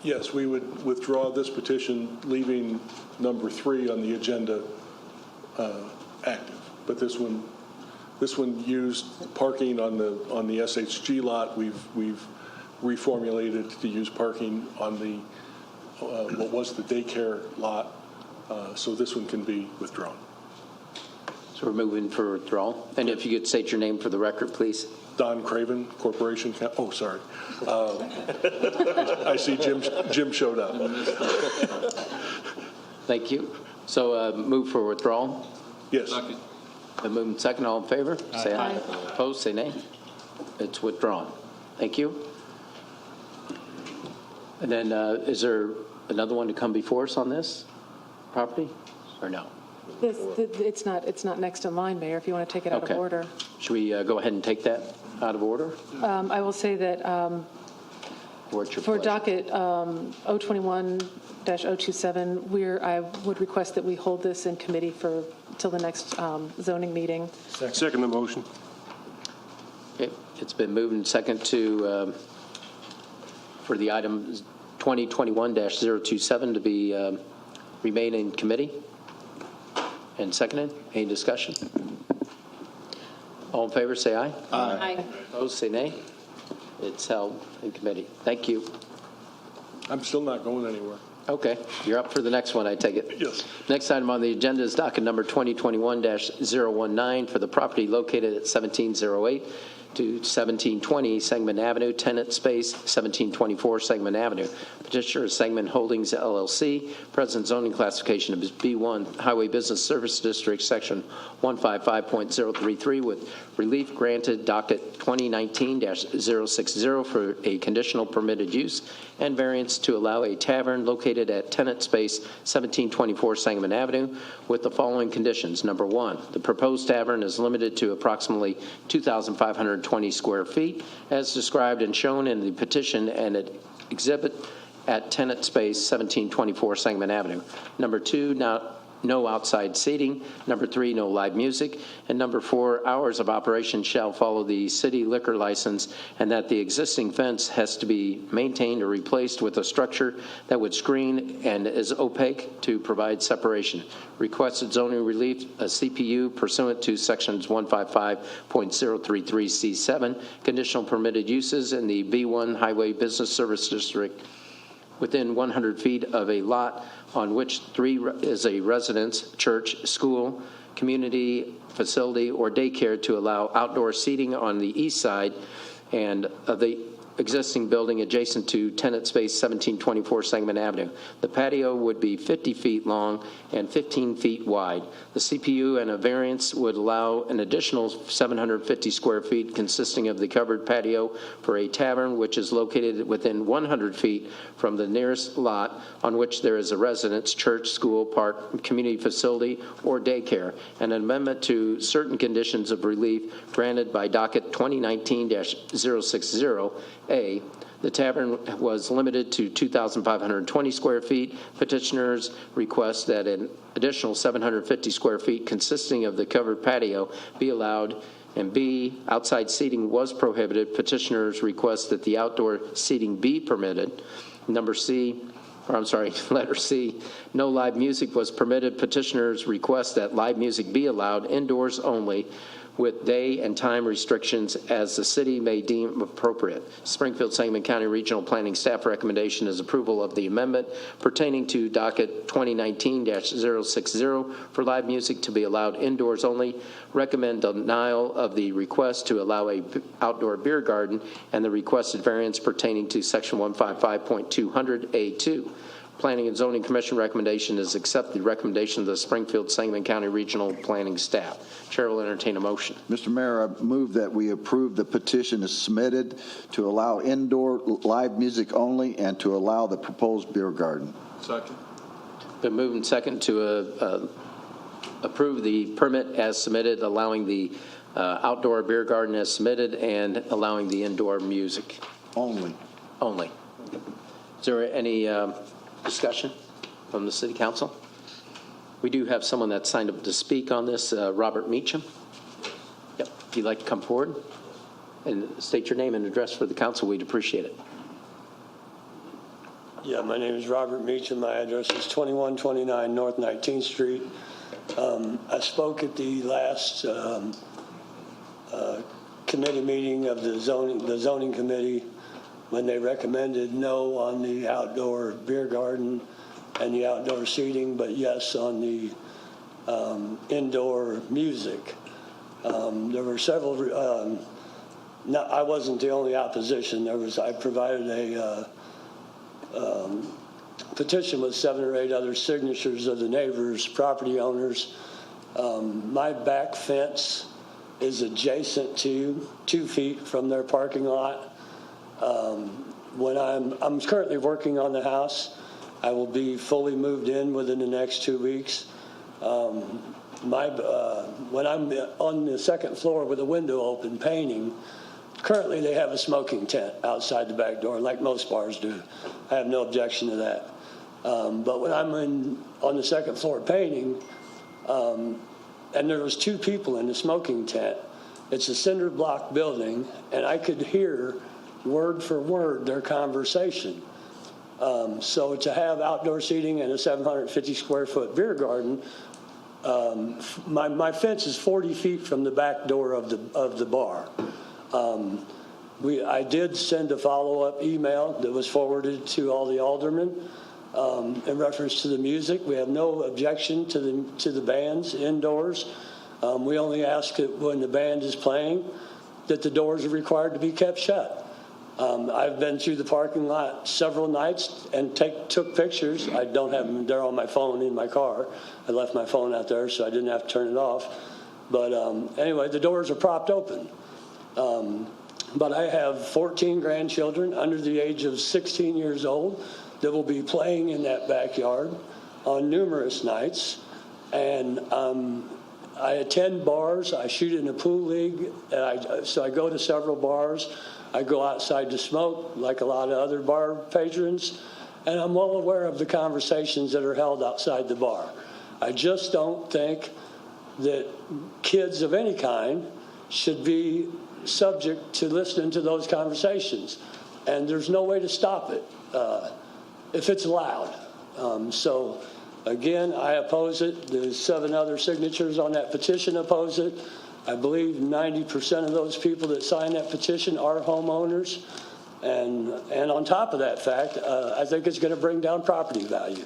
Yes, we would withdraw this petition, leaving number 3 on the agenda active. But this one used parking on the SHG lot. We've reformulated to use parking on the what was the daycare lot. So this one can be withdrawn. So we're moving for withdrawal. And if you could state your name for the record, please. Don Craven, Corporation. Oh, sorry. I see Jim showed up. Thank you. So move for withdrawal. Yes. Been moved and second. All in favor? Say aye. Opposed? Say nay. It's withdrawn. Thank you. And then is there another one to come before us on this property or no? It's not next in line, Mayor, if you want to take it out of order. Should we go ahead and take that out of order? I will say that What's your for pleasure? docket 021-027, I would request that we hold this in committee till the next zoning meeting. Second the motion. Okay. It's been moved and second to for the item 2021-027 to be remain in committee. And seconded. Any discussion? All in favor, say aye. Aye. Opposed, say nay. It's held in committee. Thank you. I'm still not going anywhere. Okay, you're up for the next one, I take it. Yes. Next item on the agenda is docket number 2021-019 for the property located at 1708 to 1720 Sangamon Avenue, tenant space 1724 Sangamon Avenue. Petitioner is Sangamon Holdings LLC, present zoning classification is B1 Highway Business Service District, section 155.033, with relief granted docket 2019-060 for a conditional permitted use and variance to allow a tavern located at tenant space 1724 Sangamon Avenue with the following conditions. Number one, the proposed tavern is limited to approximately 2,520 square feet as described and shown in the petition and exhibit at tenant space 1724 Sangamon Avenue. Number two, no outside seating. Number three, no live music. And number four, hours of operation shall follow the city liquor license, and that the existing fence has to be maintained or replaced with a structure that would screen and is opaque to provide separation. Requested zoning relief, a CPU pursuant to sections 155.033C7, conditional permitted uses in the B1 Highway Business Service District within 100 feet of a lot on which is a residence, church, school, community facility, or daycare to allow outdoor seating on the east side and of the existing building adjacent to tenant space 1724 Sangamon Avenue. The patio would be 50 feet long and 15 feet wide. The CPU and a variance would allow an additional 750 square feet consisting of the covered patio for a tavern which is located within 100 feet from the nearest lot on which there is a residence, church, school, park, community facility, or daycare. An amendment to certain conditions of relief granted by docket 2019-060 A. The tavern was limited to 2,520 square feet. Petitioners request that an additional 750 square feet consisting of the covered patio be allowed. And B, outside seating was prohibited. Petitioners request that the outdoor seating be permitted. Letter C, no live music was permitted. Petitioners request that live music be allowed indoors only, with day and time restrictions as the city may deem appropriate. Springfield Sangamon County Regional Planning staff recommendation is approval of the amendment pertaining to docket 2019-060 for live music to be allowed indoors only. Recommend denial of the request to allow a outdoor beer garden and the requested variance pertaining to section 155.200A2. Planning and Zoning Commission recommendation is accept the recommendation of the Springfield Sangamon County Regional Planning staff. Chair will entertain a motion. Mr. Mayor, I move that we approve the petition as submitted to allow indoor live music only and to allow the proposed beer garden. Second. Been moved and second to approve the permit as submitted, allowing the outdoor beer garden as submitted and allowing the indoor music. Only. Only. Is there any discussion from the City Council? We do have someone that signed up to speak on this, Robert Meacham. Yep. If you'd like to come forward and state your name and address for the council, we'd appreciate it. Yeah, my name is Robert Meacham. My address is 2129 North 19th Street, I spoke at the last committee meeting of the zoning committee when they recommended no on the outdoor beer garden and the outdoor seating, but yes on the indoor music. There were several. No, I wasn't the only opposition. I provided a petition with 7 or 8 other signatures of the neighbors, property owners. My back fence is adjacent to 2 feet from their parking lot. When I'm currently working on the house, I will be fully moved in within the next 2 weeks. When I'm on the second floor with a window open painting, currently they have a smoking tent outside the back door, like most bars do. I have no objection to that. But when I'm on the second floor painting, and there was 2 people in the smoking tent, it's a cinder block building, and I could hear word for word their conversation. So to have outdoor seating and a 750 square foot beer garden, my fence is 40 feet from the back door of the bar. I did send a follow-up email that was forwarded to all the aldermen in reference to the music. We have no objection to the bands indoors. We only ask that when the band is playing that the doors are required to be kept shut. I've been through the parking lot several nights and took pictures. I don't have them. They're on my phone in my car. I left my phone out there, so I didn't have to turn it off. But anyway, the doors are propped open. But I have 14 grandchildren under the age of 16 years old that will be playing in that backyard on numerous nights. And I attend bars. I shoot in a pool league. So I go to several bars. I go outside to smoke like a lot of other bar patrons. And I'm well aware of the conversations that are held outside the bar. I just don't think that kids of any kind should be subject to listening to those conversations. And there's no way to stop it if it's allowed. So, again, I oppose it. There's 7 other signatures on that petition oppose it. I believe 90% of those people that signed that petition are homeowners. And on top of that fact, I think it's going to bring down property value.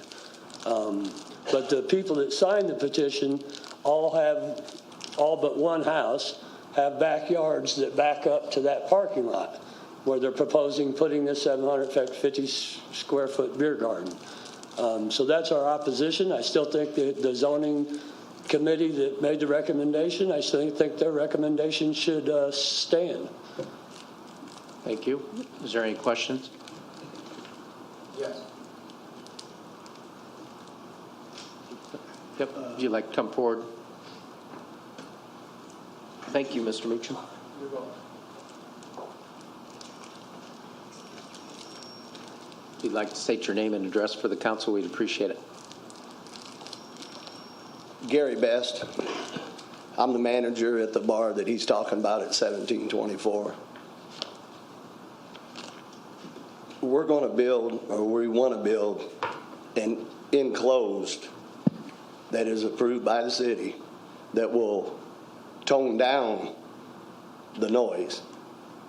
But the people that signed the petition all but one house have backyards that back up to that parking lot where they're proposing putting this 750 square foot beer garden. So that's our opposition. I still think that the zoning committee that made the recommendation, I still think their recommendation should stand. Thank you. Is there any questions? Yes. Yep. Would you like to come forward? Thank you, Mr. Meacham. You're welcome. If you'd like to state your name and address for the council, we'd appreciate it. Gary Best. I'm the manager at the bar that he's talking about at 1724. We're going to build, or we want to build, an enclosed that is approved by the city that will tone down the noise.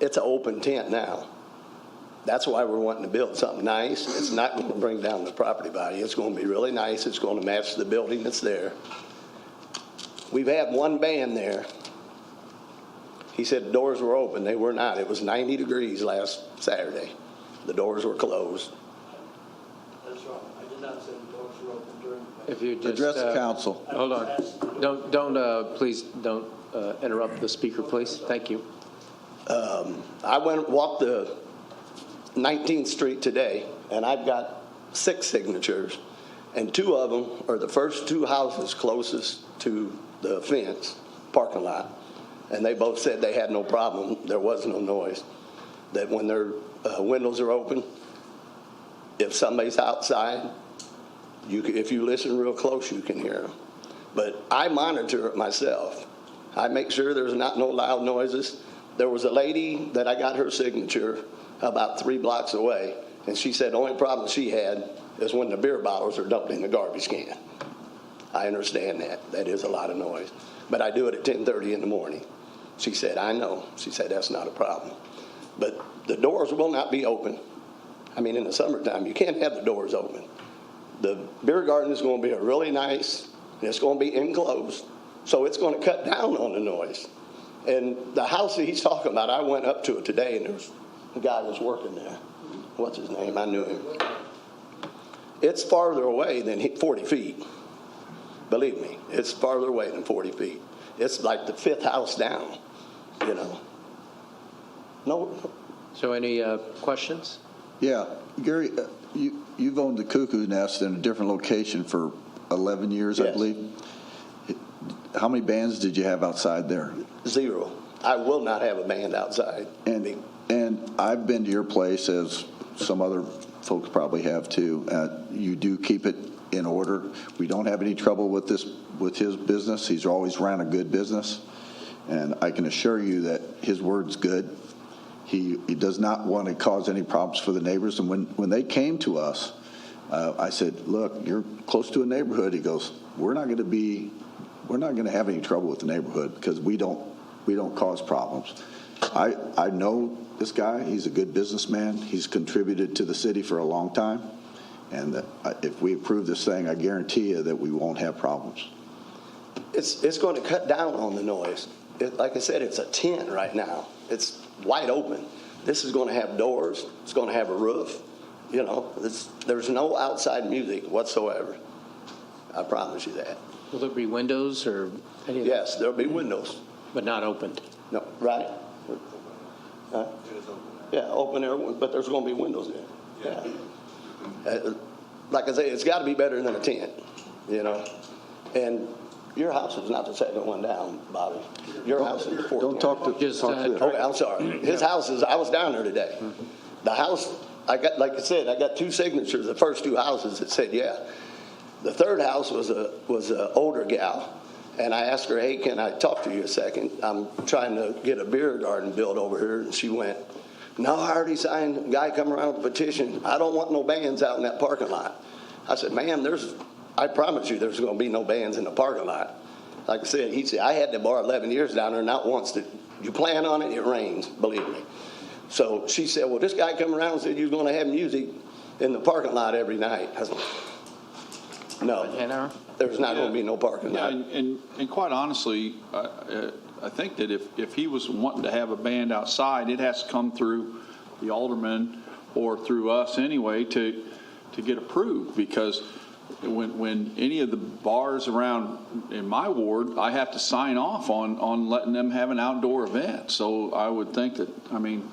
It's an open tent now. That's why we're wanting to build something nice. It's not going to bring down the property value. It's going to be really nice. It's going to match the building that's there. We've had one band there. He said the doors were open. They were not. It was 90 degrees last Saturday. The doors were closed. That's right. I did not say the doors were open during the If you just Address the council. Hold on. Please don't interrupt the speaker, please. Thank you. I walked the 19th Street today, and I've got 6 signatures, and 2 of them are the first 2 houses closest to the fence parking lot, and they both said they had no problem. There was no noise. That when their windows are open, if somebody's outside, if you listen real close, you can hear them. But I monitor it myself. I make sure there's not no loud noises. There was a lady that I got her signature about 3 blocks away, and she said the only problem she had is when the beer bottles are dumped in the garbage can. I understand that. That is a lot of noise. But I do it at 10:30 in the morning. She said, I know. She said, that's not a problem. But the doors will not be open. I mean, in the summertime, you can't have the doors open. The beer garden is going to be a really nice, and it's going to be enclosed. So it's going to cut down on the noise. And the house that he's talking about, I went up to it today, and there was a guy was working there. What's his name? I knew him. It's farther away than 40 feet. Believe me, it's farther away than 40 feet. It's like the fifth house down, you know. No. So any questions? Yeah, Gary, you've owned the Cuckoo Nest in a different location for 11 years, I Yes. believe. How many bands did you have outside there? 0. I will not have a band outside. And I've been to your place, as some other folks probably have too. You do keep it in order. We don't have any trouble with his business. He's always ran a good business, and I can assure you that his word's good. He does not want to cause any problems for the neighbors. And when they came to us, I said, "Look, you're close to a neighborhood." He goes, "We're not going to have any trouble with the neighborhood because we don't cause problems." I know this guy. He's a good businessman. He's contributed to the city for a long time. And if we approve this thing, I guarantee you that we won't have problems. It's going to cut down on the noise. Like I said, it's a tent right now. It's wide open. This is going to have doors. It's going to have a roof. You know, there's no outside music whatsoever. I promise you that. Will there be windows or anything? Yes, there'll be windows. But not opened? No, right? Yeah, open air, but there's going to be windows there. Yeah. Like I say, it's got to be better than a tent, you know. And your house is not the second one down, Bobby. Your house is the fourth. Don't talk to Okay, I'm sorry. His house is. I was down there today. The house, I got, like I said, I got 2 signatures. The first 2 houses that said yeah. The third house was a older gal. And I asked her, hey, can I talk to you a second? I'm trying to get a beer garden built over here. And she went, no, I already signed. A guy come around with a petition. I don't want no bands out in that parking lot. I said, ma'am, I promise you there's going to be no bands in the parking lot. Like I said, he said, I had the bar 11 years down there, not once. You plan on it, it rains, believe me. So she said, well, this guy come around and said you're going to have music in the parking lot every night. I said, no. There's not going to be no parking lot. And quite honestly, I think that if he was wanting to have a band outside, it has to come through the alderman or through us anyway to get approved, because when any of the bars around in my ward, I have to sign off on letting them have an outdoor event. So I would think that, I mean,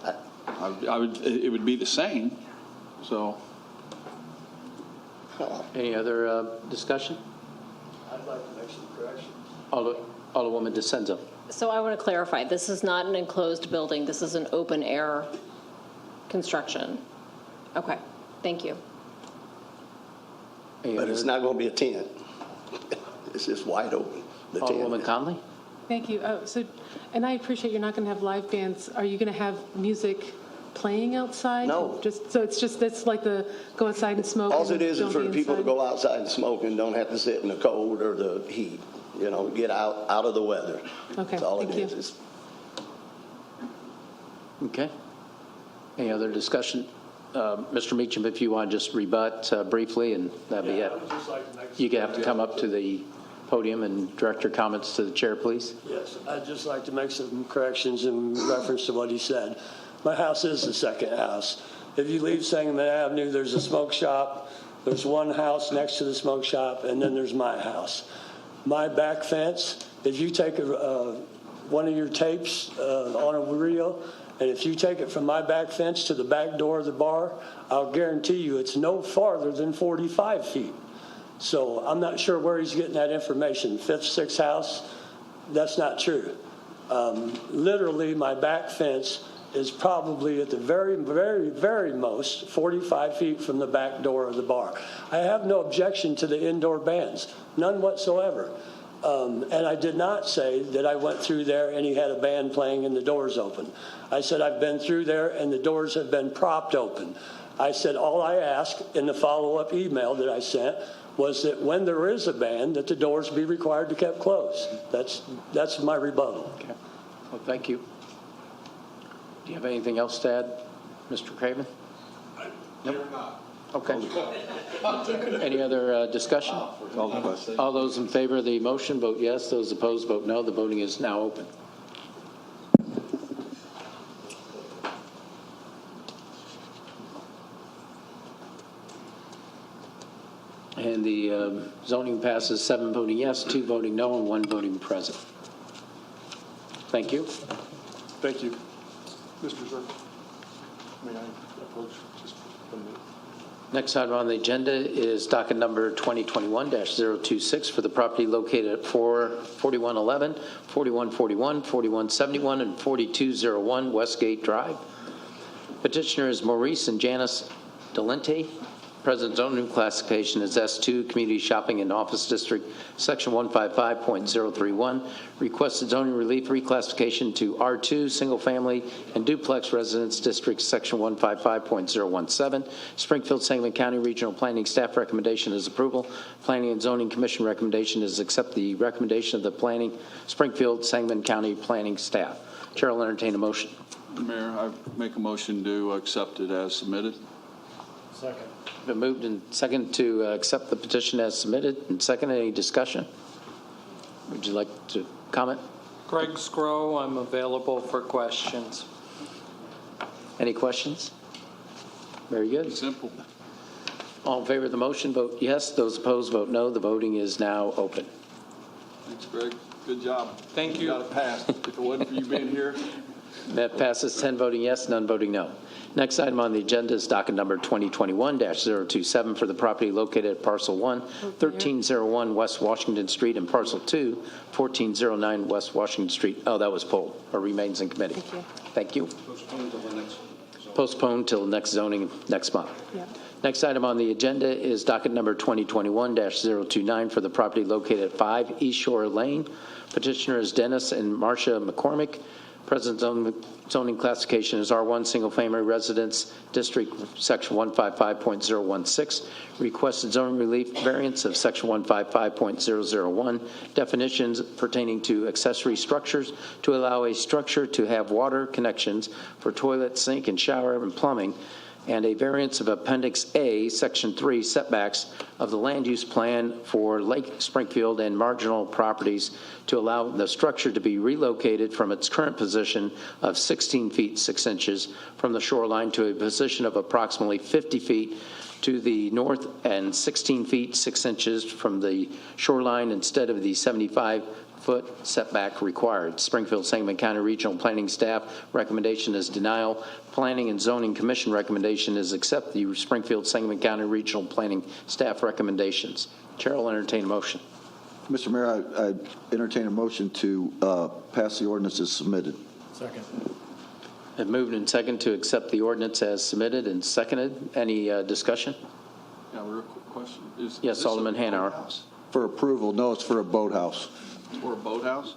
it would be the same. So. Any other discussion? I'd like to make some corrections. Alderwoman DeCenzo. So I want to clarify, this is not an enclosed building, this is an open air construction. Okay, thank you. But it's not going to be a tent. It's just wide open. The Alderwoman tent. Conley? Thank you. And I appreciate you're not going to have live bands. Are you going to have music playing outside? No. It's like the go outside and smoke. All it is don't for be the people to inside? go outside and smoke and don't have to sit in the cold or the heat. You know, get out of the weather. Okay, That's all thank it you. is. Okay. Any other discussion? Mr. Meacham, if you want to just rebut briefly, and that'd be it. I would just like to make You have to come up to the podium and direct your comments to the chair, please. Yes, I'd just like to make some corrections in reference to what he said. My house is the second house. If you leave Sangamon Avenue, there's a smoke shop. There's one house next to the smoke shop, and then there's my house. My back fence, if you take one of your tapes on a reel, and if you take it from my back fence to the back door of the bar, I'll guarantee you it's no farther than 45 feet. So I'm not sure where he's getting that information. Fifth, sixth house, that's not true. Literally, my back fence is probably at the very, very, very most 45 feet from the back door of the bar. I have no objection to the indoor bands, none whatsoever. And I did not say that I went through there and he had a band playing and the doors open. I said I've been through there and the doors have been propped open. I said, all I ask in the follow-up email that I sent was that when there is a ban, that the doors be required to kept closed. That's my rebuttal. Okay. Well, thank you. Do you have anything else to add, Mr. Craven? Nope. Okay. Any other discussion? All those in favor of the motion, vote yes. Those opposed, vote no. The voting is now open. And the zoning passes 7 voting yes, 2 voting no, and 1 voting present. Thank you. Thank you. Mr. Zerk, may I approach just 1 minute? Next item on the agenda is docket number 2021-026 for the property located at 4111, 4141, 4171, and 4201 Westgate Drive. Petitioner is Maurice and Janice Delente. Present zoning classification is S2, Community Shopping and Office District, Section 155.031. Requested zoning relief reclassification to R2, Single Family and Duplex Residence District, Section 155.017. Springfield, Sangamon County Regional Planning Staff recommendation is approval. Planning and Zoning Commission recommendation is accept the recommendation of the Springfield, Sangamon County Planning Staff. Chair will entertain a motion. Mayor, I make a motion to accept it as submitted. Second. Been moved and second to accept the petition as submitted. And second, any discussion? Would you like to comment? Greg Scrow, I'm available for questions. Any questions? Very good. Simple. All in favor of the motion, vote yes. Those opposed, vote no. The voting is now open. Thanks, Greg. Good job. Thank you. Got it passed. If it wasn't for you being here. That passes 10 voting yes, none voting no. Next item on the agenda is docket number 2021-027 for the property located at Parcel 1, 1301 West Washington Street, and Parcel 2, 1409 West Washington Street. Oh, that was pulled or remains in committee. Thank you. Thank you. Postponed till next zoning next month. Yeah. Next item on the agenda is docket number 2021-029 for the property located at 5 East Shore Lane. Petitioner is Dennis and Marcia McCormick. Present zoning classification is R1, Single Family Residence District, Section 155.016. Requested zoning relief variance of Section 155.001. Definitions pertaining to accessory structures to allow a structure to have water connections for toilet, sink, and shower and plumbing, and a variance of Appendix A, Section 3, setbacks of the land use plan for Lake Springfield and marginal properties to allow the structure to be relocated from its current position of 16 feet 6 inches from the shoreline to a position of approximately 50 feet to the north and 16 feet 6 inches from the shoreline instead of the 75-foot setback required. Springfield Sangamon County Regional Planning Staff recommendation is denial. Planning and Zoning Commission recommendation is accept the Springfield Sangamon County Regional Planning Staff recommendations. Chair will entertain a motion. Mr. Mayor, I entertain a motion to pass the ordinance as submitted. Second. I've moved and second to accept the ordinance as submitted and seconded. Any discussion? Yeah, real quick question. Yes, Alderman Hanauer. For approval, no, it's for a boathouse. For a boathouse?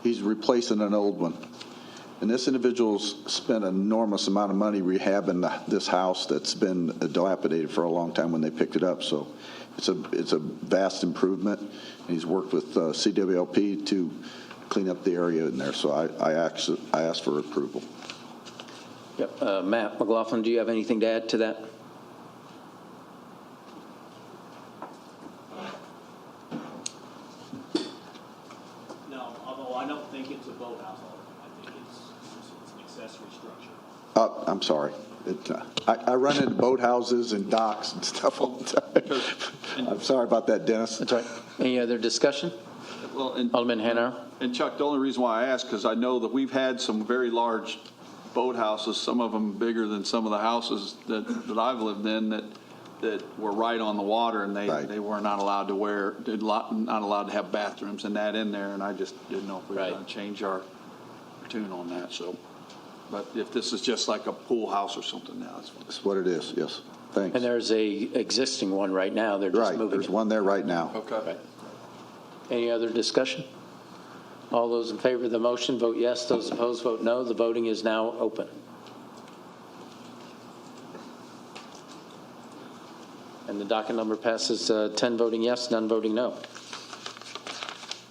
He's replacing an old one. And this individual's spent an enormous amount of money rehabbing this house that's been dilapidated for a long time when they picked it up. So it's a vast improvement. And he's worked with CWLP to clean up the area in there. So I asked for approval. Yep. Matt McLaughlin, do you have anything to add to that? No, although I don't think it's a boathouse. I think it's an accessory structure. I'm sorry. I run into boathouses and docks and stuff all the time. I'm sorry about that, Dennis. That's right. Any other discussion? Well, Alderman Hanauer. And Chuck, the only reason why I asked, because I know that we've had some very large boathouses, some of them bigger than some of the houses that I've lived in that were right on the water, and they were not allowed to not allowed to have bathrooms and that in there, and I just didn't know if we were going to change our tune on that. So, but if this is just like a pool house or something now, that's what it is. Yes, thanks. And there's a existing one right now. They're just moving. There's one there right now. Okay. Right. Any other discussion? All those in favor of the motion vote yes. Those opposed vote no. The voting is now open. And the docket number passes 10 voting yes, none voting no.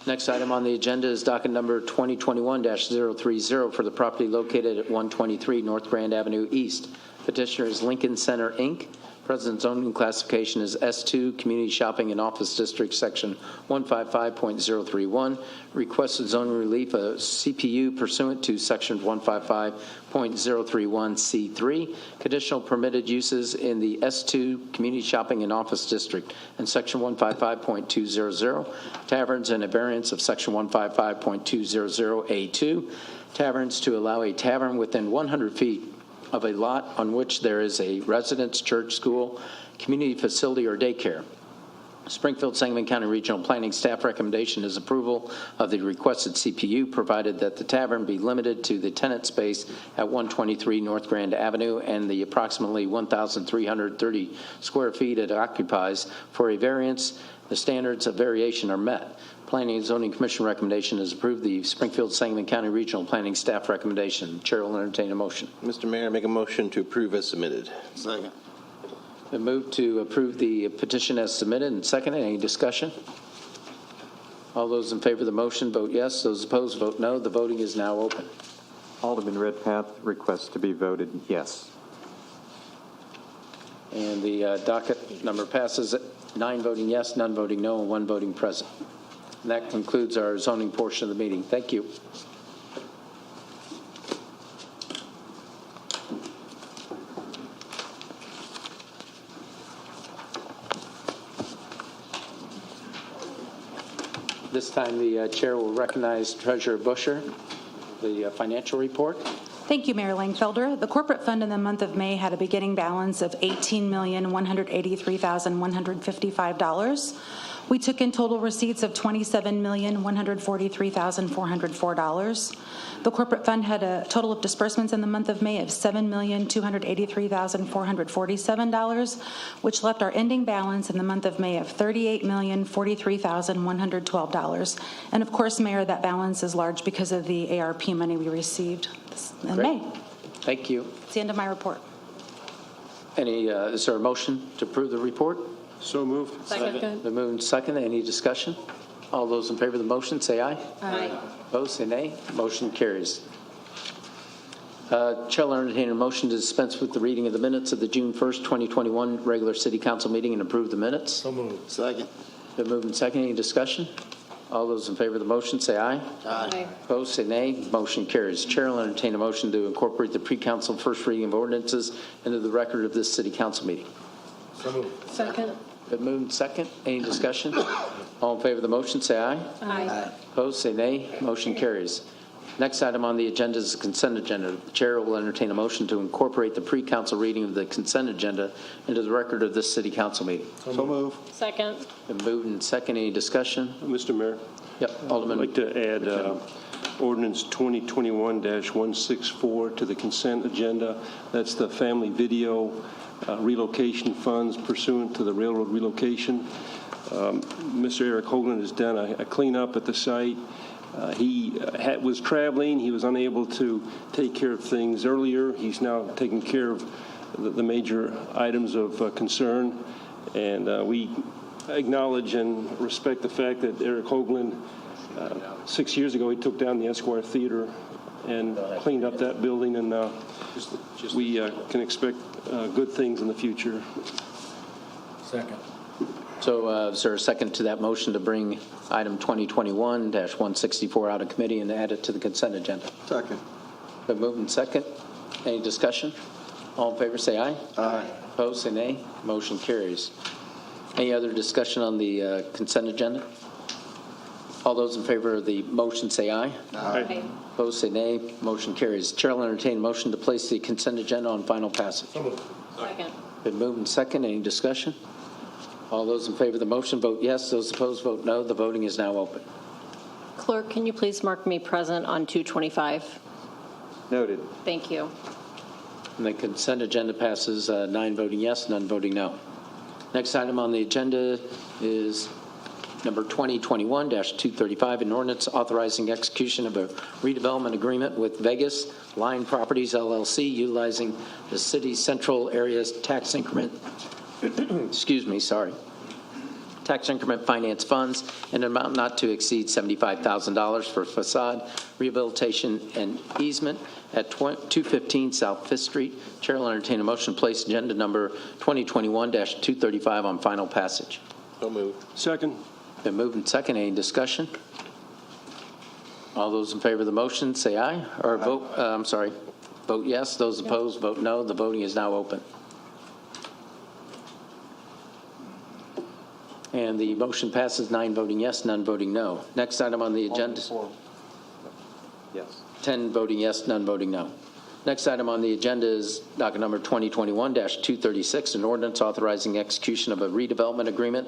Next item on the agenda is docket number 2021-030 for the property located at 123 North Grand Avenue East. Petitioner is Lincoln Center, Inc. Present zoning classification is S2, Community Shopping and Office District, Section 155.031. Requested zoning relief, a CPU pursuant to Section 155.031C3. Conditional permitted uses in the S2, Community Shopping and Office District, and Section 155.200. Taverns and a variance of Section 155.200A2. Taverns to allow a tavern within 100 feet of a lot on which there is a residence, church, school, community facility, or daycare. Springfield Sangamon County Regional Planning staff recommendation is approval of the requested CPU, provided that the tavern be limited to the tenant space at 123 North Grand Avenue and the approximately 1,330 square feet it occupies. For a variance, the standards of variation are met. Planning and Zoning Commission recommendation is approved. The Springfield Sangamon County Regional Planning staff recommendation. Chair will entertain a motion. Mr. Mayor, make a motion to approve as submitted. Second. Been moved to approve the petition as submitted and seconded. Any discussion? All those in favor of the motion vote yes. Those opposed vote no. The voting is now open. Alderman Redpath requests to be voted yes. And the docket number passes 9 voting yes, none voting no, and 1 voting present. And that concludes our zoning portion of the meeting. Thank you. This time the chair will recognize Treasurer Busher, the financial report. Thank you, Mayor Langfelder. The corporate fund in the month of May had a beginning balance of $18,183,155. We took in total receipts of $27,143,404. The corporate fund had a total of disbursements in the month of May of $7,283,447, which left our ending balance in the month of May of $38,043,112. And of course, Mayor, that balance is large because of the ARP money we received in May. Thank you. It's the end of my report. Is there a motion to approve the report? So moved. Second. Been moved and seconded. Any discussion? All those in favor of the motion say aye. Aye. Opposed, say nay. Motion carries. Chair will entertain a motion to dispense with the reading of the minutes of the June 1st, 2021 regular City Council meeting and approve the minutes. So moved. Second. Been moved and seconded. Any discussion? All those in favor of the motion say aye. Aye. Opposed, say nay. Motion carries. Chair will entertain a motion to incorporate the pre-council first reading of ordinances into the record of this City Council meeting. So moved. Second. Been moved and second. Any discussion? All in favor of the motion say aye. Aye. Opposed, say nay. Motion carries. Next item on the agenda is the consent agenda. The chair will entertain a motion to incorporate the pre-council reading of the consent agenda into the record of this City Council meeting. So move. Second. Been moved and second. Any discussion? Mr. Mayor, Yep, Alderman. I'd like to add ordinance 2021-164 to the consent agenda. That's the family video relocation funds pursuant to the railroad relocation. Mr. Eric Hoagland has done a cleanup at the site. He was traveling. He was unable to take care of things earlier. He's now taking care of the major items of concern. And we acknowledge and respect the fact that Eric Hoagland, 6 years ago, he took down the Esquire Theater and cleaned up that building. And we can expect good things in the future. Second. So is there a second to that motion to bring item 2021-164 out of committee and add it to the consent agenda? Second. Been moved and second. Any discussion? All in favor say aye. Aye. Opposed say nay. Motion carries. Any other discussion on the consent agenda? All those in favor of the motion say aye. Aye. Opposed say nay. Motion carries. Chair will entertain a motion to place the consent agenda on final passage. Second. Been moved and second. Any discussion? All those in favor of the motion vote yes. Those opposed vote no. The voting is now open. Clerk, can you please mark me present on 225? Noted. Thank you. And the consent agenda passes 9 voting yes, none voting no. Next item on the agenda is number 2021-235, an ordinance authorizing execution of a redevelopment agreement with Vegas Line Properties, LLC, utilizing the city's central area's tax increment excuse me, sorry, tax increment finance funds in an amount not to exceed $75,000 for facade rehabilitation and easement at 215 South 5th Street. Chair will entertain a motion to place agenda number 2021-235 on final passage. So moved. Second. Been moved and second. Any discussion? All those in favor of the motion, say aye. Or vote, I'm sorry, vote yes. Those opposed, vote no. The voting is now open. And the motion passes, 9 voting yes, none voting no. Next item on the agenda. Yes. 10 voting yes, none voting no. Next item on the agenda is docket number 2021-236, an ordinance authorizing execution of a redevelopment agreement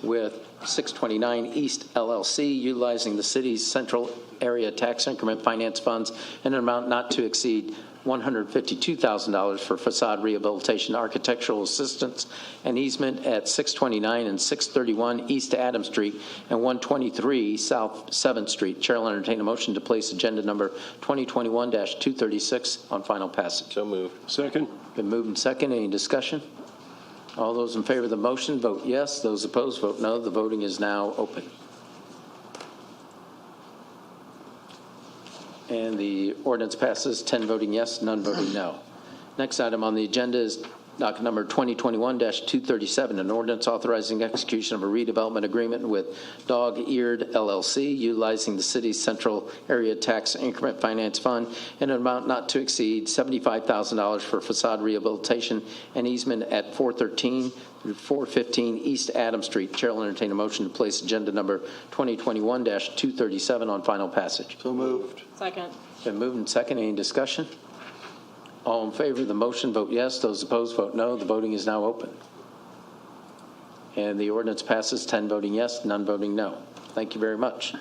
with 629 East LLC, utilizing the city's central area tax increment finance funds in an amount not to exceed $152,000 for facade rehabilitation, architectural assistance, and easement at 629 and 631 East Adams Street and 123 South 7th Street. Chair will entertain a motion to place agenda number 2021-236 on final passage. So moved. Second. Been moved and second. Any discussion? All those in favor of the motion, vote yes. Those opposed, vote no. The voting is now open. And the ordinance passes, 10 voting yes, none voting no. Next item on the agenda is docket number 2021-237, an ordinance authorizing execution of a redevelopment agreement with Dog-Eared LLC, utilizing the city's central area tax increment finance fund in an amount not to exceed $75,000 for facade rehabilitation and easement at 413 through 415 East Adams Street. Chair will entertain a motion to place agenda number 2021-237 on final passage. So moved. Second. Been moved and second. Any discussion? All in favor of the motion, vote yes. Those opposed, vote no. The voting is now open. And the ordinance passes, 10 voting yes, none voting no. Thank you very much.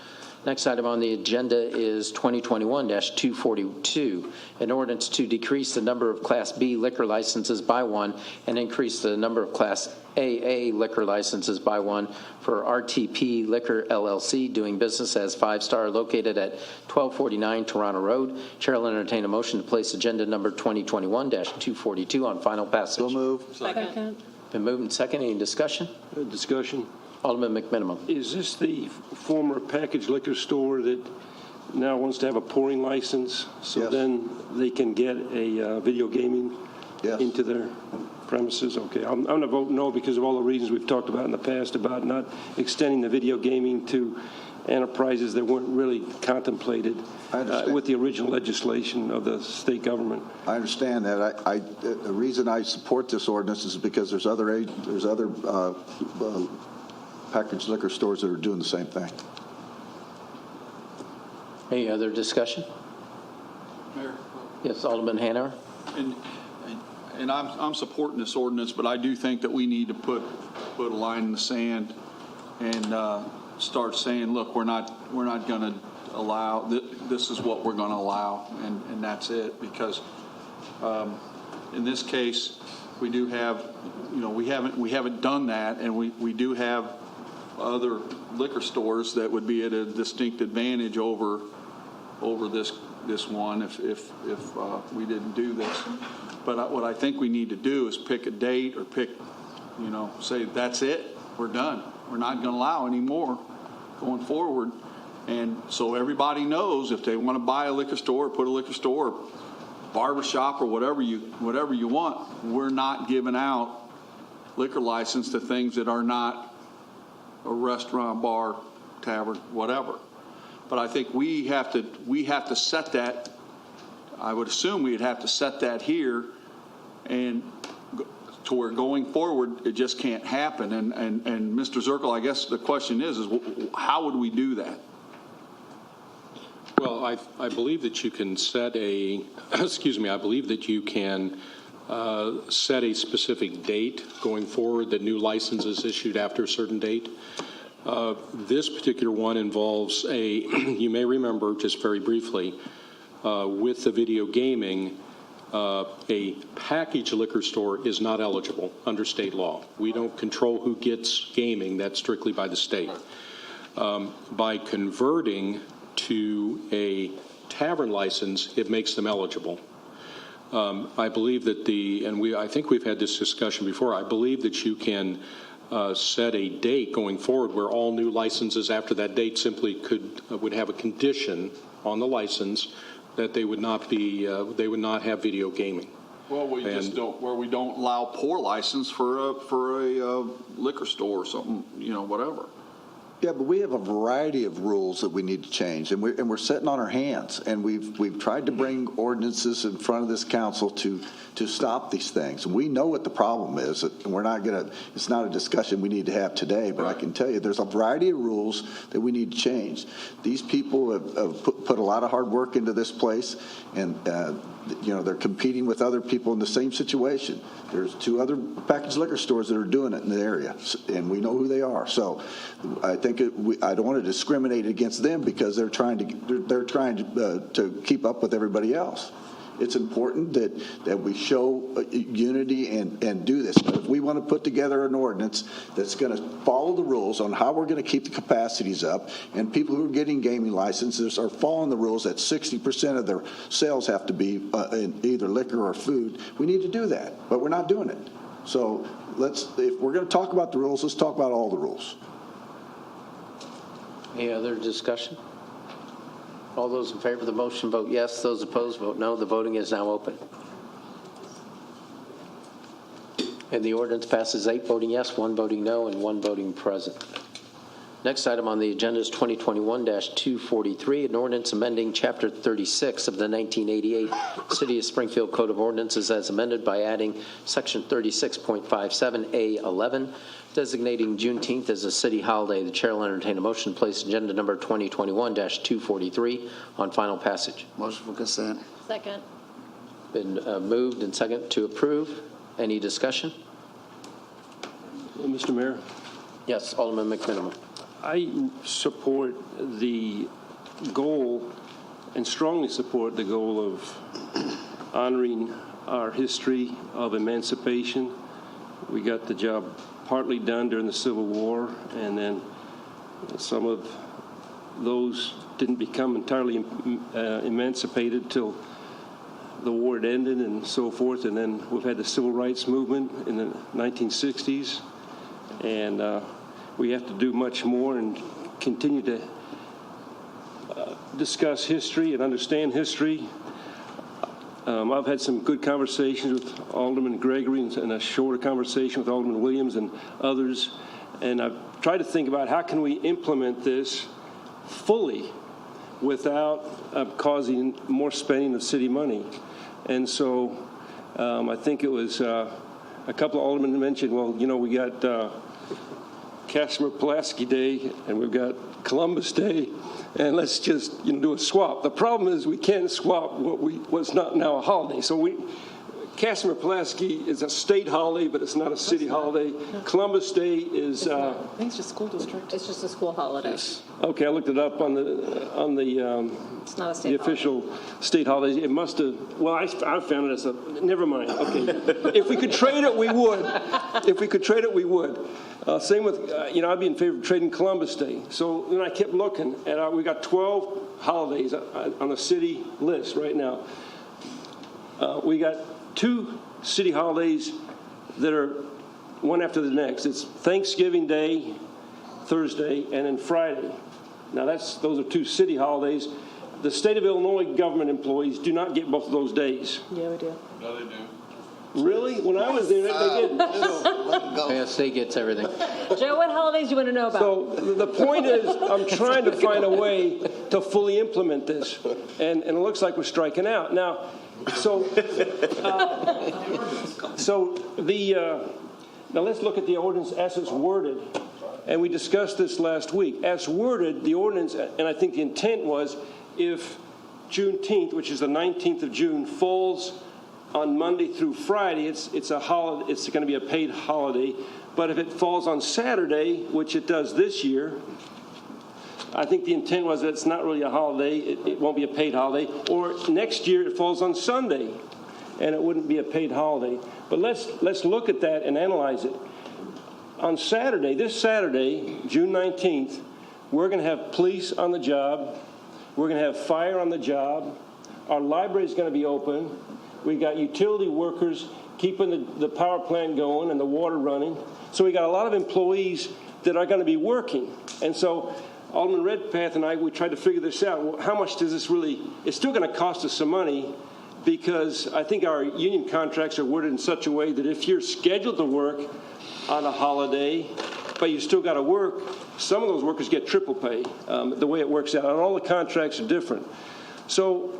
Next item on the agenda is 2021-242, an ordinance to decrease the number of Class B liquor licenses by 1 and increase the number of Class AA liquor licenses by 1 for RTP Liquor LLC, doing business as 5 Star, located at 1249 Toronto Road. Chair will entertain a motion to place agenda number 2021-242 on final passage. So moved. Second. Been moved and second. Any discussion? Discussion. Alderman McMiniman. Is this the former packaged liquor store that now wants to have a pouring license, so Yes. then they can get a video gaming Yes. into their premises? Okay, I'm going to vote no because of all the reasons we've talked about in the past about not extending the video gaming to enterprises that weren't really contemplated with the original legislation of the state government. I understand that. The reason I support this ordinance is because there's other packaged liquor stores that are doing the same thing. Any other discussion? Mayor? Yes, Alderman Hanover. And I'm supporting this ordinance, but I do think that we need to put a line in the sand and start saying, look, we're not going to allow, this is what we're going to allow, and that's it. Because in this case, we do have, we haven't done that, and we do have other liquor stores that would be at a distinct advantage over this one if we didn't do this. But what I think we need to do is pick a date or pick, say that's it, we're done. We're not going to allow any more going forward. And so everybody knows if they want to buy a liquor store, or put a liquor store, or barber shop, or whatever you want, we're not giving out liquor license to things that are not a restaurant, bar, tavern, whatever. But I think we have to set that. I would assume we'd have to set that here, and to where going forward it just can't happen. And Mr. Zirkle, I guess the question is how would we do that? Well, I believe that you can set a I believe that you can set a specific date going forward that new license is issued after a certain date. This particular one involves you may remember, just very briefly, with the video gaming, a packaged liquor store is not eligible under state law. We don't control who gets gaming. That's strictly by the state. By converting to a tavern license, it makes them eligible. I believe that I think we've had this discussion before, I believe that you can set a date going forward where all new licenses after that date simply would have a condition on the license that they would not have video gaming. Well, we just don't, where we don't allow pour license for a liquor store or something, whatever. Yeah, but we have a variety of rules that we need to change, and we're sitting on our hands. And we've tried to bring ordinances in front of this council to stop these things. And we know what the problem is, and we're not going to. It's not a discussion we need to have today. But right. I can tell you, there's a variety of rules that we need to change. These people have put a lot of hard work into this place, and they're competing with other people in the same situation. There's 2 other packaged liquor stores that are doing it in the area, and we know who they are. So I think I don't want to discriminate against them because they're trying to keep up with everybody else. It's important that we show unity and do this. But if we want to put together an ordinance that's going to follow the rules on how we're going to keep the capacities up, and people who are getting gaming licenses are following the rules that 60% of their sales have to be in either liquor or food, we need to do that. But we're not doing it. So if we're going to talk about the rules, let's talk about all the rules. Any other discussion? All those in favor of the motion vote yes. Those opposed vote no. The voting is now open. And the ordinance passes 8 voting yes, 1 voting no, and 1 voting present. Next item on the agenda is 2021-243, an ordinance amending Chapter 36 of the 1988 City of Springfield Code of Ordinances as amended by adding Section 36.57A11, designating Juneteenth as a city holiday. The chair will entertain a motion to place agenda number 2021-243 on final passage. Motion for consent. Second. Been moved and second to approve. Any discussion? Mr. Mayor? Yes, Alderman McMiniman. I support the goal and strongly support the goal of honoring our history of emancipation. We got the job partly done during the Civil War, and then some of those didn't become entirely emancipated till the war had ended and so forth. And then we've had the Civil Rights Movement in the 1960s, and we have to do much more and continue to discuss history and understand history. I've had some good conversations with Alderman Gregory and a shorter conversation with Alderman Williams and others, and I've tried to think about how can we implement this fully without causing more spending of city money. And so I think it was a couple of aldermen mentioned, well, we got Casimir-Pulaski Day and we've got Columbus Day, and let's just do a swap. The problem is we can't swap what's not now a holiday. So Casimir-Pulaski is a state holiday, but it's not a city holiday. Columbus Day is. I think it's just school district. It's just a school holiday. Yes. Okay, I looked it up on the it's not a state official state holidays. It must have. Well, I found it as a. Never mind. Okay, if we could trade it, we would. If we could trade it, we would. Same with I'd be in favor of trading Columbus Day. So then I kept looking, and we got 12 holidays on the city list right now. We got 2 city holidays that are one after the next. It's Thanksgiving Day, Thursday, and then Friday. Now those are 2 city holidays. The state of Illinois government employees do not get both of those days. Yeah, we do. No, they do. Really? When I was there, they didn't. Yeah, state gets everything. Joe, what holidays do you want to know about? So the point is, I'm trying to find a way to fully implement this, and it looks like we're striking out. Now, now let's look at the ordinance as it's worded, and we discussed this last week. As worded, the ordinance, and I think the intent was, if Juneteenth, which is the 19th of June, falls on Monday through Friday, it's a holiday. It's going to be a paid holiday. But if it falls on Saturday, which it does this year, I think the intent was that it's not really a holiday. It won't be a paid holiday. Or next year it falls on Sunday, and it wouldn't be a paid holiday. But let's look at that and analyze it. On Saturday, this Saturday, June 19th, we're going to have police on the job. We're going to have fire on the job. Our library is going to be open. We got utility workers keeping the power plant going and the water running. So we got a lot of employees that are going to be working. And so Alderman Redpath and I, we tried to figure this out. Well, how much does this really, it's still going to cost us some money, because I think our union contracts are worded in such a way that if you're scheduled to work on a holiday, but you still got to work, some of those workers get triple pay, the way it works out. And all the contracts are different. So,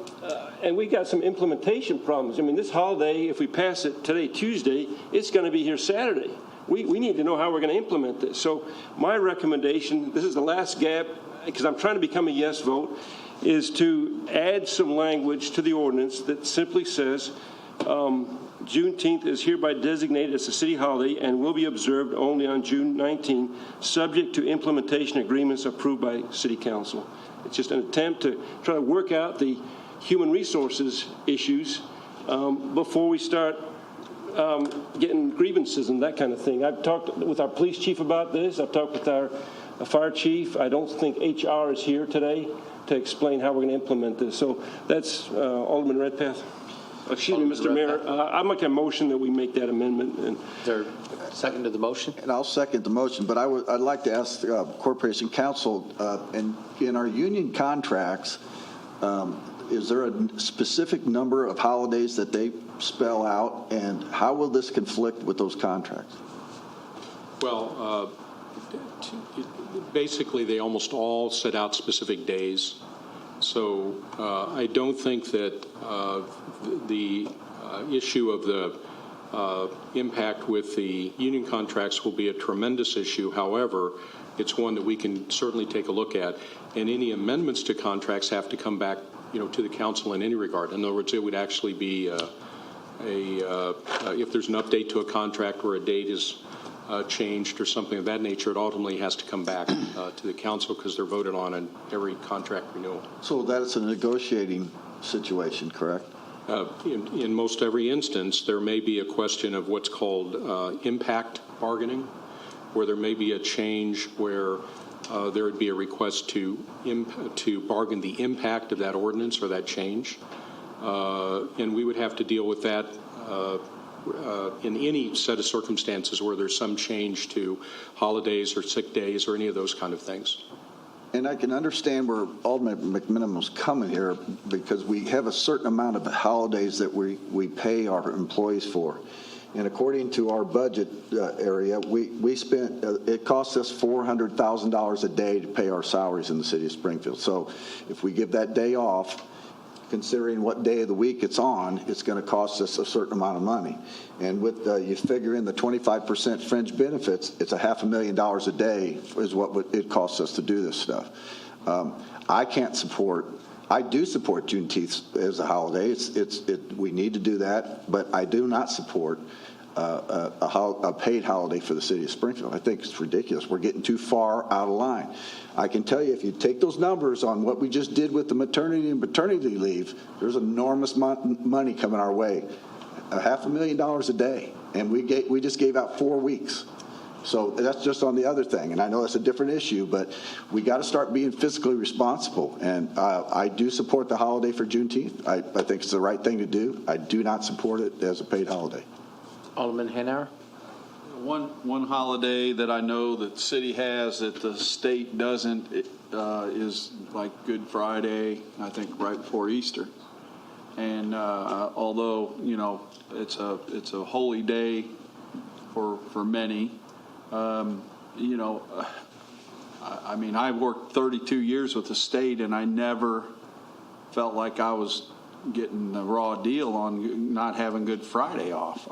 and we got some implementation problems. I mean, this holiday, if we pass it today, Tuesday, it's going to be here Saturday. We need to know how we're going to implement this. So my recommendation, this is the last gap, because I'm trying to become a yes vote, is to add some language to the ordinance that simply says Juneteenth is hereby designated as a city holiday and will be observed only on June 19, subject to implementation agreements approved by City Council. It's just an attempt to try to work out the human resources issues before we start getting grievances and that kind of thing. I've talked with our police chief about this. I've talked with our fire chief. I don't think HR is here today to explain how we're going to implement this. So that's Alderman Redpath. Excuse me, Mr. Mayor. I make a motion that we make that amendment. And is there a second to the motion? And I'll second the motion, but I'd like to ask Corporation Counsel, in our union contracts, is there a specific number of holidays that they spell out, and how will this conflict with those contracts? Well, basically, they almost all set out specific days. So I don't think that the issue of the impact with the union contracts will be a tremendous issue. However, it's one that we can certainly take a look at. And any amendments to contracts have to come back, to the council in any regard. In other words, it would actually be if there's an update to a contract where a date is changed or something of that nature, it ultimately has to come back to the council because they're voted on in every contract renewal. So that's a negotiating situation, correct? In most every instance, there may be a question of what's called impact bargaining, where there may be a change where there would be a request to bargain the impact of that ordinance or that change. And we would have to deal with that in any set of circumstances where there's some change to holidays or sick days or any of those kind of things. And I can understand where Alderman McMenamin was coming here, because we have a certain amount of holidays that we pay our employees for. And according to our budget area, we spent, it costs us $400,000 a day to pay our salaries in the city of Springfield. So if we give that day off, considering what day of the week it's on, it's going to cost us a certain amount of money. And with you figure in the 25% fringe benefits, it's $500,000 a day is what it costs us to do this stuff. I do support Juneteenth as a holiday. We need to do that, but I do not support a paid holiday for the city of Springfield. I think it's ridiculous. We're getting too far out of line. I can tell you, if you take those numbers on what we just did with the maternity and paternity leave, there's enormous money coming our way. $500,000 a day, and we just gave out 4 weeks. So that's just on the other thing, and I know that's a different issue, but we got to start being fiscally responsible. And I do support the holiday for Juneteenth. I think it's the right thing to do. I do not support it as a paid holiday. Alderman Hanauer. One holiday that I know that the city has that the state doesn't is like Good Friday, I think right before Easter. And although, it's a holy day for many, I mean, I worked 32 years with the state, and I never felt like I was getting the raw deal on not having Good Friday off.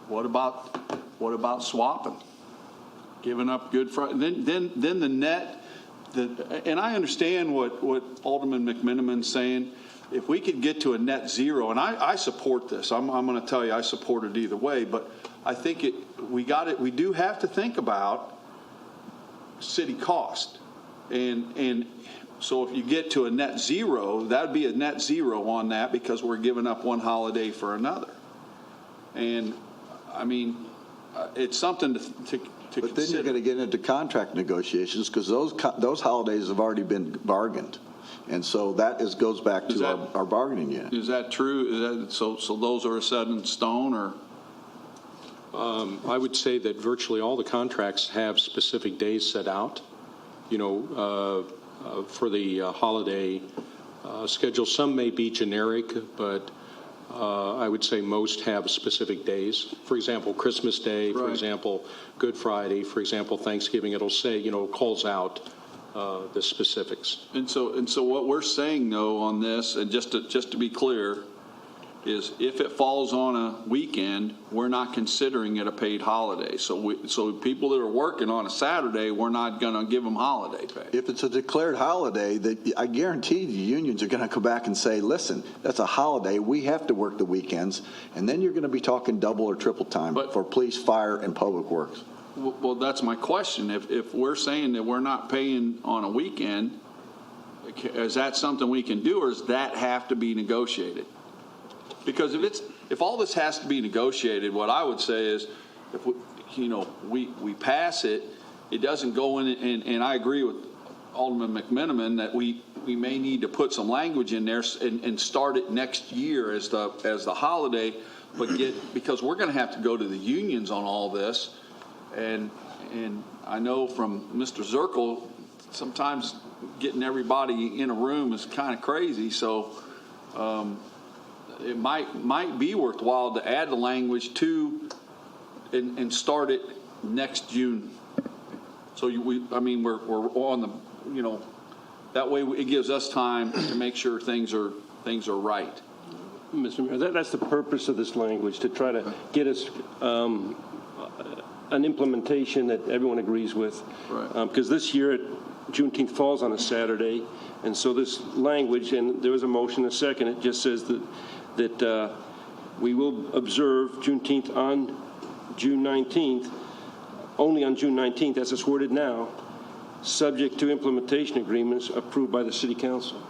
What about swapping, giving up Good Friday? Then the net. And I understand what Alderman McMenamin's saying. If we could get to a net zero, and I support this. I'm going to tell you I support it either way. But I think we do have to think about city cost, and so if you get to a net zero, that would be a net zero on that because we're giving up one holiday for another. And I mean, it's something to But consider. then you're going to get into contract negotiations because those holidays have already been bargained. And so that goes back to our bargaining unit. Is that true? Is that, so those are set in stone, or? I would say that virtually all the contracts have specific days set out, for the holiday schedule. Some may be generic, but I would say most have specific days. For example, Christmas Day, for example, Good Friday, for example, Thanksgiving, it'll say, calls out the specifics. And so what we're saying, though, on this, and just to be clear, is if it falls on a weekend, we're not considering it a paid holiday. So people that are working on a Saturday, we're not going to give them holiday pay. If it's a declared holiday, I guarantee the unions are going to come back and say, listen, that's a holiday. We have to work the weekends. And then you're going to be talking double or triple time for police, fire, and public works. Well, that's my question. If we're saying that we're not paying on a weekend, is that something we can do, or does that have to be negotiated? Because if all this has to be negotiated, what I would say is, if we pass it, it doesn't go in, and I agree with Alderman McMenamin that we may need to put some language in there and start it next year as the holiday, because we're going to have to go to the unions on all this, and I know from Mr. Zirkle, sometimes getting everybody in a room is kind of crazy, so. It might be worthwhile to add the language to and start it next June. So we're on the, that way it gives us time to make sure things are right. Mr. Mayor, that's the purpose of this language, to try to get us an implementation that everyone agrees with. Right. Because this year, Juneteenth falls on a Saturday, and so this language, and there was a motion, a second, it just says that we will observe Juneteenth on June 19th, only on June 19th, as it's worded now, subject to implementation agreements approved by the City Council.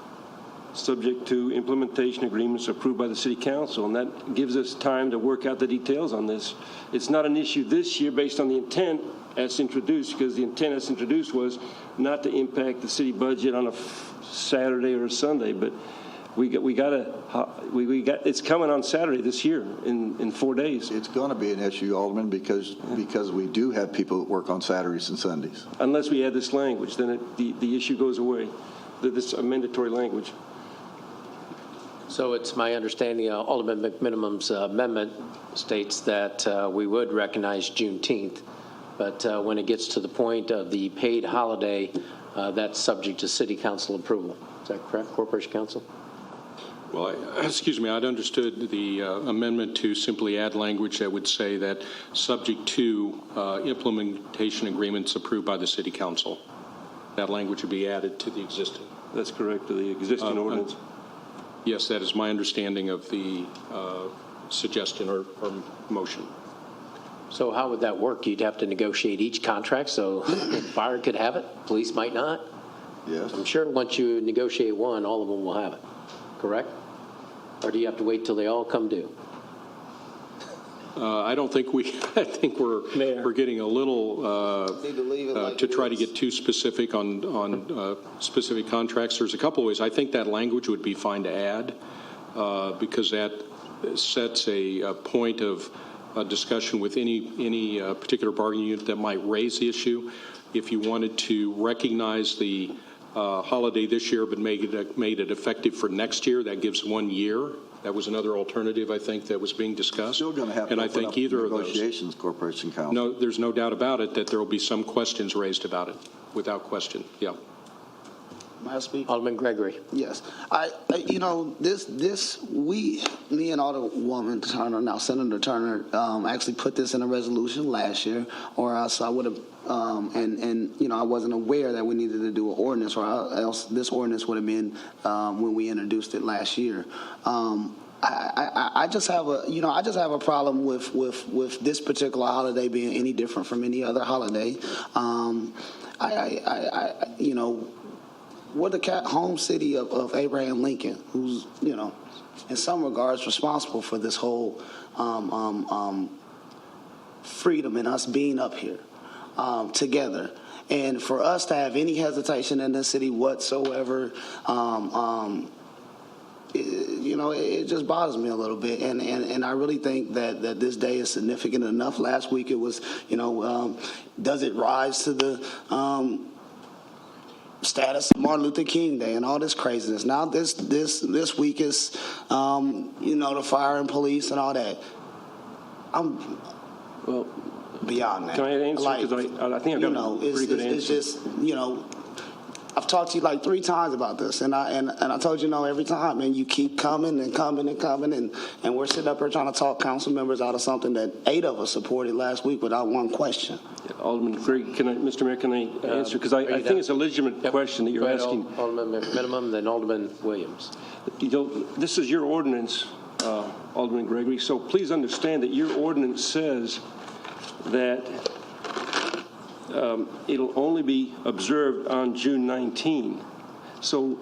Subject to implementation agreements approved by the City Council, and that gives us time to work out the details on this. It's not an issue this year based on the intent as introduced, because the intent as introduced was not to impact the city budget on a Saturday or a Sunday, but it's coming on Saturday this year in 4 days. It's going to be an issue, Alderman, because we do have people that work on Saturdays and Sundays. Unless we add this language, then the issue goes away. This mandatory language. So it's my understanding, Alderman McMenamin's amendment states that we would recognize Juneteenth, but when it gets to the point of the paid holiday, that's subject to City Council approval. Is that correct, Corporation Council? Well, excuse me, I'd understood the amendment to simply add language that would say that subject to implementation agreements approved by the City Council. That language would be added to the existing. That's correct, to the existing ordinance. Yes, that is my understanding of the suggestion or motion. So how would that work? You'd have to negotiate each contract, so fire could have it, police might not? Yes. I'm sure once you negotiate one, all of them will have it, correct? Or do you have to wait till they all come due? I don't think I think we're getting a little to try to get too specific on specific contracts. There's a couple of ways. I think that language would be fine to add because that sets a point of discussion with any particular bargaining unit that might raise the issue. If you wanted to recognize the holiday this year but made it effective for next year, that gives 1 year. That was another alternative, I think, that was being discussed. Still going to have and to I think either of those. Negotiations, Corporation Council. No, there's no doubt about it that there will be some questions raised about it, without question. Yeah. May I speak? Alderman Gregory. Yes. Me and Alderwoman Turner, now Senator Turner, actually put this in a resolution last year, or else I would have, I wasn't aware that we needed to do an ordinance, or else this ordinance would have been when we introduced it last year. I just have a problem with this particular holiday being any different from any other holiday. We're the home city of Abraham Lincoln, who's, in some regards responsible for this whole freedom and us being up here together. And for us to have any hesitation in this city whatsoever, it just bothers me a little bit. And I really think that this day is significant enough. Last week it was, does it rise to the status of Martin Luther King Day and all this craziness? Now this week is, the fire and police and all that. I'm beyond that. Can I answer? Because I think I've got a pretty good answer. It's just, I've talked to you like 3 times about this, and I told you no every time, and you keep coming and coming and coming, and we're sitting up here trying to talk council members out of something that 8 of us supported last week without one question. Alderman Greg, Mr. Mayor, can I answer? Because I think it's a legitimate question that you're asking. Alderman Minimum, then Alderman Williams. This is your ordinance, Alderman Gregory, so please understand that your ordinance says that it'll only be observed on June 19. So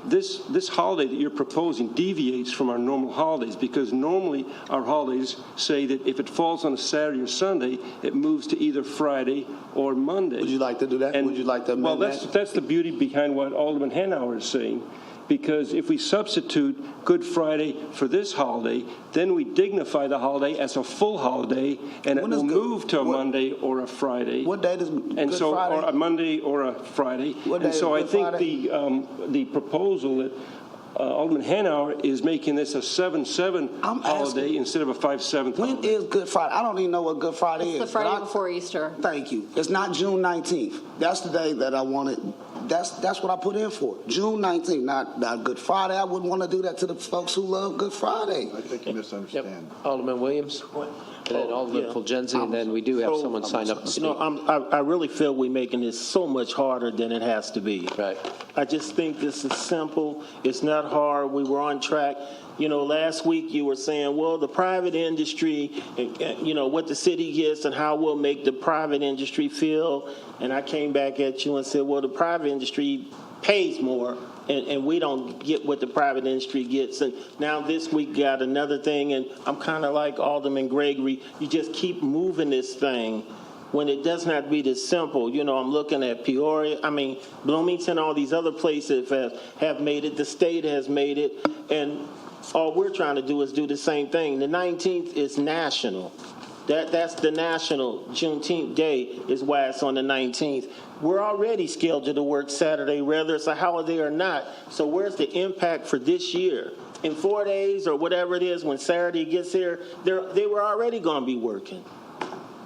this holiday that you're proposing deviates from our normal holidays, because normally our holidays say that if it falls on a Saturday or Sunday, it moves to either Friday or Monday. Would you like to do that? Would you like to amend that? That's the beauty behind what Alderman Hanauer is saying. Because if we substitute Good Friday for this holiday, then we dignify the holiday as a full holiday, and it will move to a Monday or a Friday. What day does Good Friday? Or a Monday or a Friday. And so I think the proposal that Alderman Hanauer is making this a 7/7 holiday instead of a 5/7 holiday. When is Good Friday? I don't even know what Good Friday is. It's the Friday before Easter. Thank you. It's not June 19th. That's the day that I wanted. That's what I put in for. June 19th, not Good Friday. I wouldn't want to do that to the folks who love Good Friday. I think you misunderstand. Yep. Alderman Williams, and then Alderman Fulgenzi, and then we do have someone signed up to speak. I really feel we're making this so much harder than it has to be. Right. I just think this is simple. It's not hard. We were on track. Last week you were saying, well, the private industry, what the city gets and how we'll make the private industry feel. And I came back at you and said, well, the private industry pays more, and we don't get what the private industry gets. And now this week got another thing, and I'm kind of like Alderman Gregory. You just keep moving this thing when it doesn't have to be this simple. I'm looking at Peoria, Bloomington, all these other places have made it. The state has made it, and all we're trying to do is do the same thing. The 19th is national. That's the national Juneteenth day is why it's on the 19th. We're already scheduled to work Saturday, whether it's a holiday or not. So where's the impact for this year? In 4 days or whatever it is, when Saturday gets here, they were already going to be working.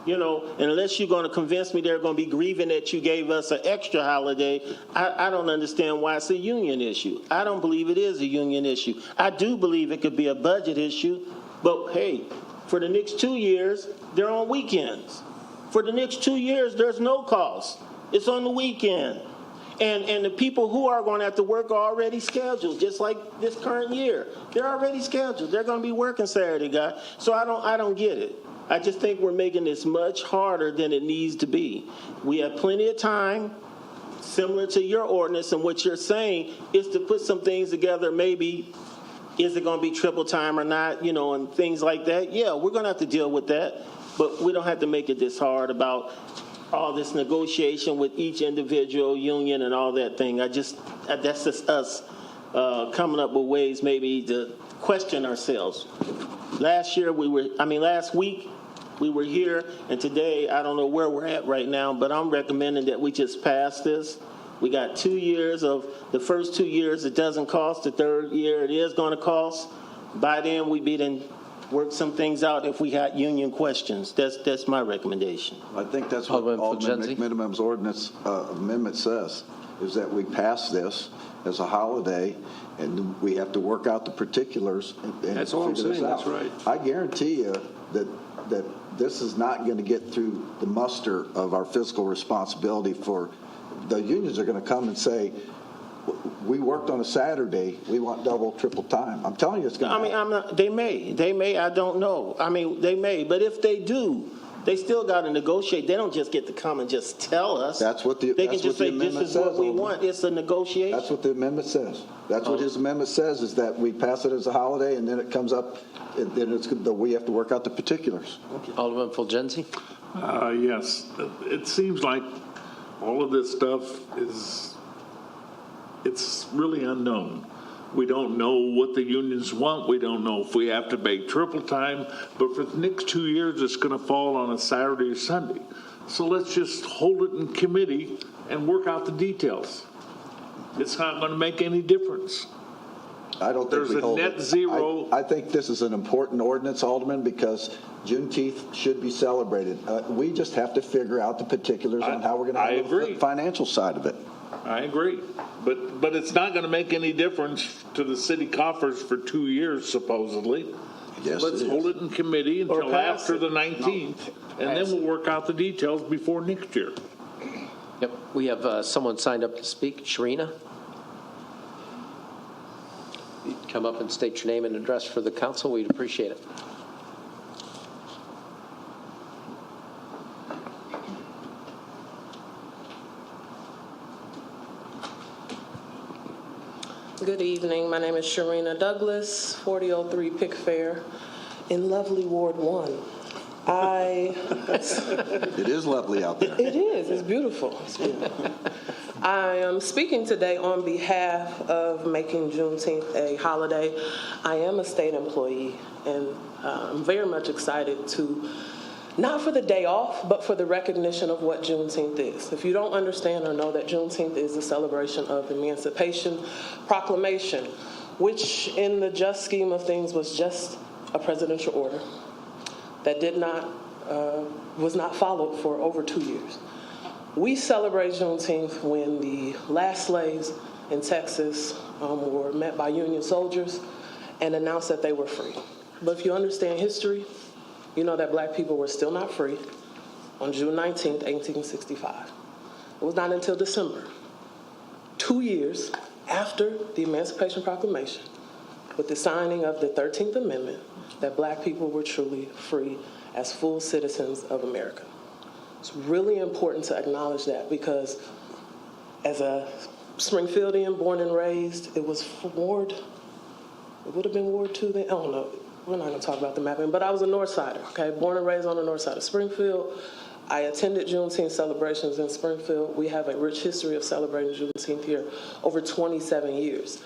Unless you're going to convince me they're going to be grieving that you gave us an extra holiday, I don't understand why it's a union issue. I don't believe it is a union issue. I do believe it could be a budget issue, but hey, for the next 2 years, they're on weekends. For the next 2 years, there's no cost. It's on the weekend. And the people who are going to have to work are already scheduled, just like this current year. They're already scheduled. They're going to be working Saturday, guys. So I don't get it. I just think we're making this much harder than it needs to be. We have plenty of time, similar to your ordinance, and what you're saying is to put some things together. Maybe, is it going to be triple time or not, and things like that. Yeah, we're going to have to deal with that, but we don't have to make it this hard about all this negotiation with each individual union and all that thing. that's just us coming up with ways maybe to question ourselves. Last week we were here, and today I don't know where we're at right now, but I'm recommending that we just pass this. We got 2 years of the first 2 years it doesn't cost. The third year it is going to cost. By then we done work some things out if we had union questions. That's my recommendation. I think that's what Alderman McMinimum's ordinance amendment says, is that we pass this as a holiday, and we have to work out the particulars. And that's all I'm saying. That's right. I guarantee you that this is not going to get through the muster of our fiscal responsibility. For the unions are going to come and say, we worked on a Saturday, we want double, triple time. I'm telling you, it's going to They may, I don't know. They may, but if they do, they still got to negotiate. They don't just get to come and just tell us. They can just say, this is what we want. It's a negotiation. That's what the amendment says. That's what his amendment says, is that we pass it as a holiday, and then it comes up, and then we have to work out the particulars. Alderman Fulgenzi? Yes. It seems like All of this stuff it's really unknown. We don't know what the unions want. We don't know if we have to make triple time. But for the next 2 years, it's going to fall on a Saturday or Sunday. So let's just hold it in committee and work out the details. It's not going to make any difference. I don't think There's we a hold net it. zero. I think this is an important ordinance, Alderman, because Juneteenth should be celebrated. We just have to figure out the particulars on how we're going to handle the financial side of it. I agree. But it's not going to make any difference to the city coffers for 2 years, supposedly. Yes, Let's hold it in committee until after the 19th, and then we'll work out the details before next year. Yep, we have someone signed up to speak. Sharina? You'd come up and state your name and address for the council. We'd appreciate it. Good evening. My name is Sharina Douglas, 4003 Pickfair, in lovely Ward 1. It is lovely out there. It is. It's beautiful. It's beautiful. I am speaking today on behalf of making Juneteenth a holiday. I am a state employee, and I'm very much excited to, not for the day off, but for the recognition of what Juneteenth is. If you don't understand or know that Juneteenth is a celebration of Emancipation Proclamation, which in the just scheme of things was just a presidential order that was not followed for over 2 years. We celebrate Juneteenth when the last slaves in Texas were met by Union soldiers and announced that they were free. But if you understand history, you know that black people were still not free on June 19th, 1865. It was not until December, 2 years after the Emancipation Proclamation, with the signing of the 13th Amendment, that black people were truly free as full citizens of America. It's really important to acknowledge that, because as a Springfieldian, born and raised, it would have been Ward 2 then, I don't know. We're not going to talk about the mapping, but I was a North Sider, okay? Born and raised on the north side of Springfield. I attended Juneteenth celebrations in Springfield. We have a rich history of celebrating Juneteenth here, over 27 years.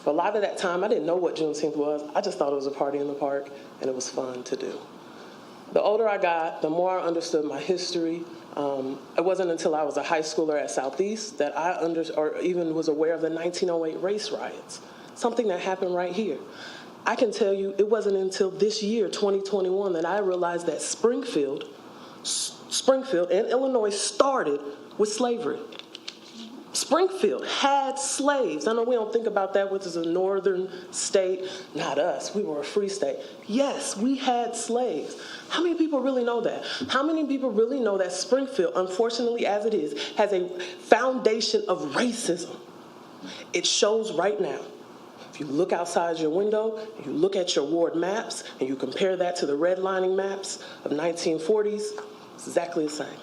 But a lot of that time, I didn't know what Juneteenth was. I just thought it was a party in the park, and it was fun to do. The older I got, the more I understood my history. It wasn't until I was a high schooler at Southeast that I even was aware of the 1908 race riots, something that happened right here. I can tell you it wasn't until this year, 2021, that I realized that Springfield and Illinois started with slavery. Springfield had slaves. I know we don't think about that, which is a northern state. Not us. We were a free state. Yes, we had slaves. How many people really know that? How many people really know that Springfield, unfortunately as it is, has a foundation of racism? It shows right now. If you look outside your window, you look at your ward maps, and you compare that to the redlining maps of 1940s, it's exactly the same.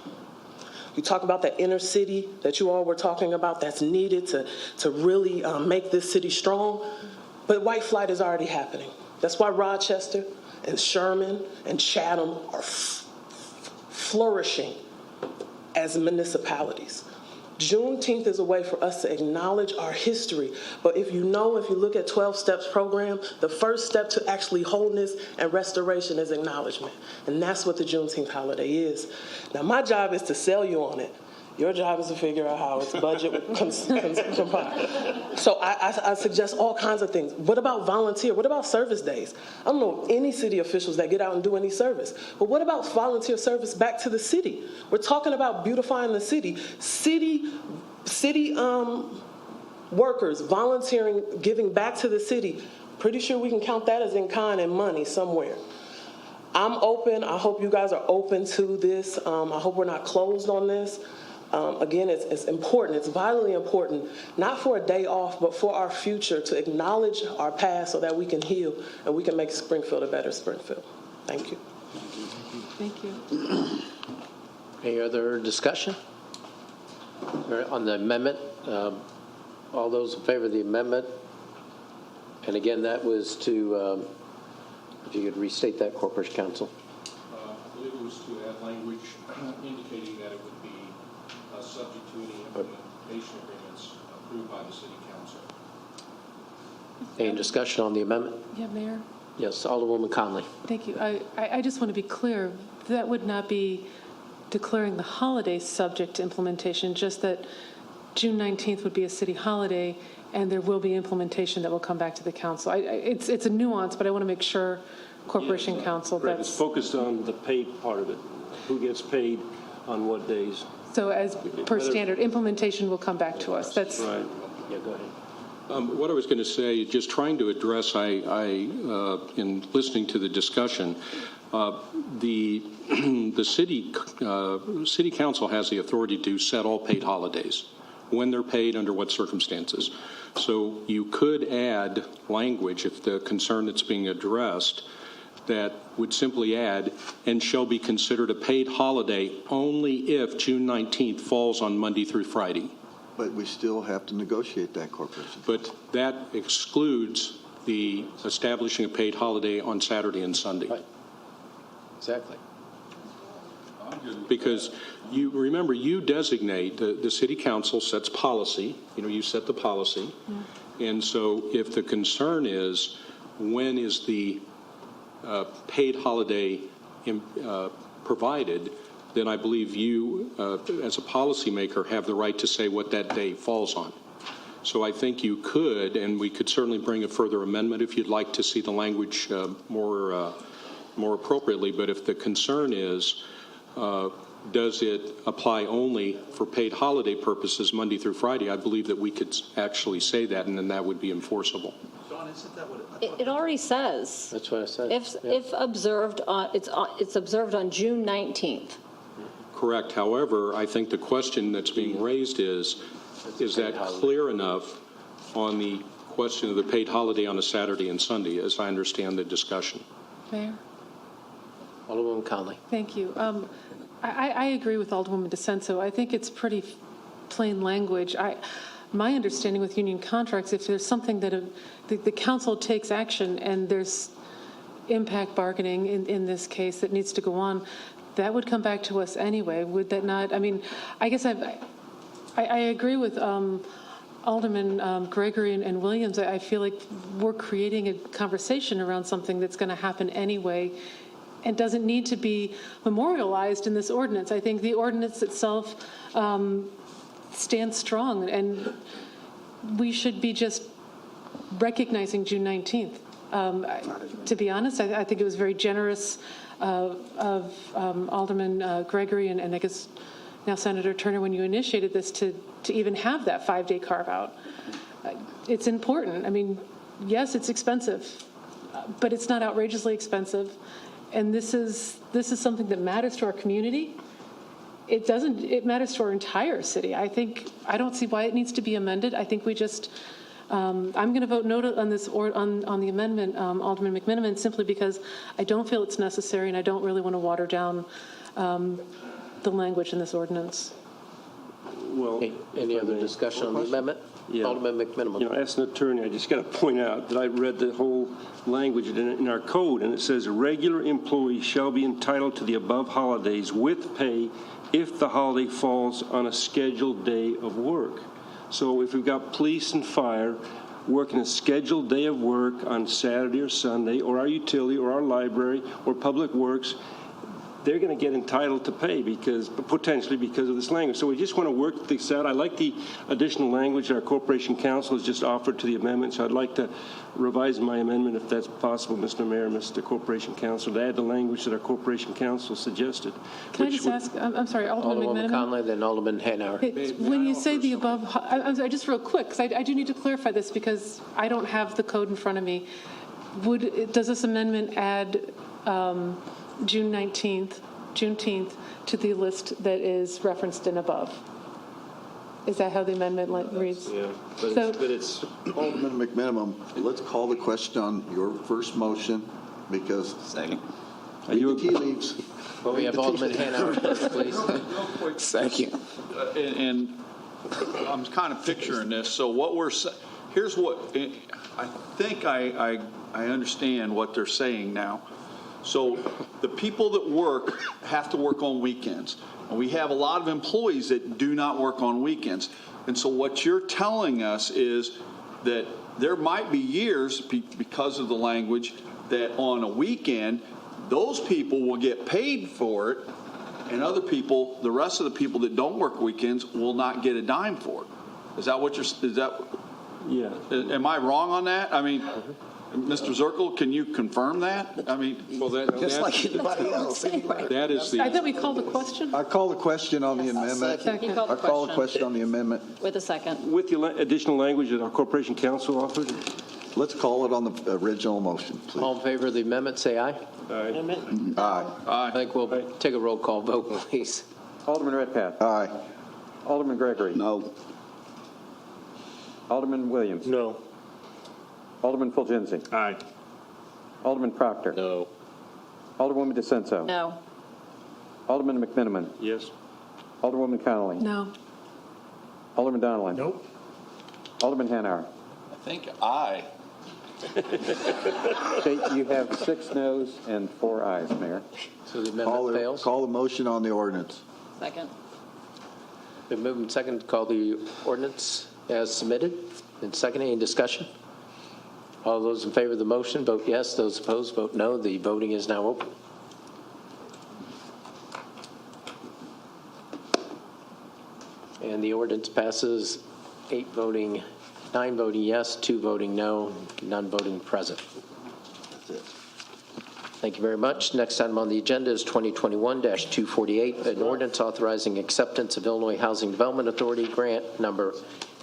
You talk about that inner city that you all were talking about that's needed to really make this city strong, but white flight is already happening. That's why Rochester and Sherman and Chatham are flourishing as municipalities. Juneteenth is a way for us to acknowledge our history. But if you look at 12 Steps program, the first step to actually wholeness and restoration is acknowledgement. And that's what the Juneteenth holiday is. Now, my job is to sell you on it. Your job is to figure out how it's budget compiled. So I suggest all kinds of things. What about volunteer? What about service days? I don't know any city officials that get out and do any service. But what about volunteer service back to the city? We're talking about beautifying the city. City workers volunteering, giving back to the city. Pretty sure we can count that as in kind and money somewhere. I'm open. I hope you guys are open to this. I hope we're not closed on this. Again, it's important. It's vitally important, not for a day off, but for our future, to acknowledge our past so that we can heal and we can make Springfield a better Springfield. Thank you. Thank you. Any other discussion on the amendment? All those in favor of the amendment? And again, that was to, if you could restate that, Corporation Counsel. I believe it was to add language indicating that it would be subject to any implementation agreements approved by the city council. Any discussion on the amendment? Yeah, Mayor? Yes, Alderwoman Conley. Thank you. I just want to be clear, that would not be declaring the holiday subject to implementation, just that June 19th would be a city holiday, and there will be implementation that will come back to the council. It's a nuance, but I want to make sure Corporation Council, Right, that's... it's focused on the paid part of it, who gets paid on what days. So as per standard, implementation will come back to us. That's right. Yeah, go ahead. What I was going to say, just trying to address, in listening to the discussion, the city council has the authority to set all paid holidays, when they're paid, under what circumstances. So you could add language, if the concern that's being addressed, that would simply add, and shall be considered a paid holiday only if June 19th falls on Monday through Friday. But we still have to negotiate that, Corporation. But that excludes the establishing a paid holiday on Saturday and Sunday. Right. Exactly. Because you remember, you designate, the city council sets policy, you set the policy. And so if the concern is, when is the paid holiday provided, then I believe you, as a policymaker, have the right to say what that day falls on. So I think you could, and we could certainly bring a further amendment if you'd like to see the language more appropriately. But if the concern is, does it apply only for paid holiday purposes Monday through Friday, I believe that we could actually say that, and then that would be enforceable. It already says. That's what I said. If observed on, it's observed on June 19th. Correct. However, I think the question that's being raised is that clear enough on the question of the paid holiday on a Saturday and Sunday, as I understand the discussion? Mayor? Alderwoman Conley. Thank you. I agree with Alderwoman DeCenso. I think it's pretty plain language. My understanding with union contracts, if there's something that the council takes action and there's impact bargaining in this case that needs to go on, that would come back to us anyway. Would that not? I mean, I guess I agree with Alderman Gregory and Williams. I feel like we're creating a conversation around something that's going to happen anyway and doesn't need to be memorialized in this ordinance. I think the ordinance itself stands strong, and we should be just recognizing June 19th. To be honest, I think it was very generous of Alderman Gregory and I guess now Senator Turner when you initiated this to even have that 5-day carve-out. It's important. I mean, yes, it's expensive, but it's not outrageously expensive. And this is something that matters to our community. It matters to our entire city. I don't see why it needs to be amended. I think we just, I'm going to vote no on this on the amendment, Alderman McMiniman, simply because I don't feel it's necessary and I don't really want to water down the language in this ordinance. Well, any other discussion on the amendment? Yeah. Alderman McMiniman. As an attorney, I just got to point out that I read the whole language in our code, and it says regular employees shall be entitled to the above holidays with pay if the holiday falls on a scheduled day of work. So if we've got police and fire working a scheduled day of work on Saturday or Sunday, or our utility or our library or public works, they're going to get entitled to pay potentially because of this language. So we just want to work this out. I like the additional language that our Corporation Council has just offered to the amendment, so I'd like to revise my amendment if that's possible, Mr. Mayor, Mr. Corporation Council, to add the language that our Corporation Council suggested. Can I just ask, I'm sorry, Alderman McMiniman? Conley, then Alderman Hanauer. When you say the above, I'm sorry, just real quick, because I do need to clarify this because I don't have the code in front of me. Does this amendment add Juneteenth to the list that is referenced in above? Is that how the amendment reads? Yeah, but it's Alderman McMiniman. Let's call the question on your first motion because second. Read the tea leaves. Well, we have Alderman Hanauer, please. Thank you. And I'm kind of picturing this. So what here's what I think I understand what they're saying now. So the people that work have to work on weekends. And we have a lot of employees that do not work on weekends. And so what you're telling us is that there might be years, because of the language, that on a weekend, those people will get paid for it, and other people, the rest of the people that don't work weekends, will not get a dime for it. Is that what Yeah. am I wrong on that? I mean, Mr. Zirkle, can you confirm that? I mean, Well, Just like anybody else. that is I the, thought we called the question. I call the question on the amendment. Second. You called the I call the question. question on the amendment. With a second. With the additional language that our Corporation Counsel offered? Let's call it on the original motion, please. All in favor of the amendment, say aye. Aye. I think we'll take a roll call vote, please. Alderman Redpath. Aye. Alderman Gregory. No. Alderman Williams. No. Alderman Fulgenzi. Aye. Alderman Proctor. No. Alderwoman DeCenso. No. Alderman McMiniman. Yes. Alderwoman Connolly. No. Alderman Donnelly. Nope. Alderman Hanauer. I think aye. Okay, you have 6 noes and 4 ayes, Mayor. So the amendment fails. Call the motion on the ordinance. Second. Been moved and seconded to call the ordinance as submitted. And second, any discussion? All those in favor of the motion, vote yes. Those opposed, vote no. The voting is now open. And the ordinance passes 9 voting yes, 2 voting no, none voting present. That's it. Thank you very much. Next item on the agenda is 2021-248, an ordinance authorizing acceptance of Illinois Housing Development Authority grant number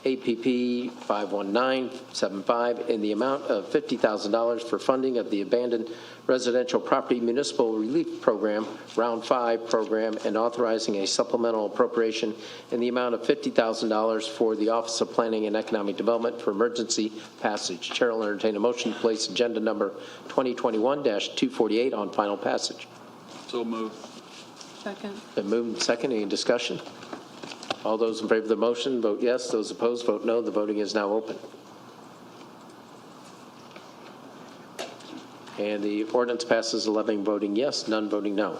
APP 51975 in the amount of $50,000 for funding of the Abandoned Residential Property Municipal Relief Program, Round 5 program, and authorizing a supplemental appropriation in the amount of $50,000 for the Office of Planning and Economic Development for emergency passage. Chair will entertain a motion to place agenda number 2021-248 on final passage. So moved. Second. Been moved and second. Any discussion? All those in favor of the motion, vote yes. Those opposed, vote no. The voting is now open. And the ordinance passes 11 voting yes, none voting no.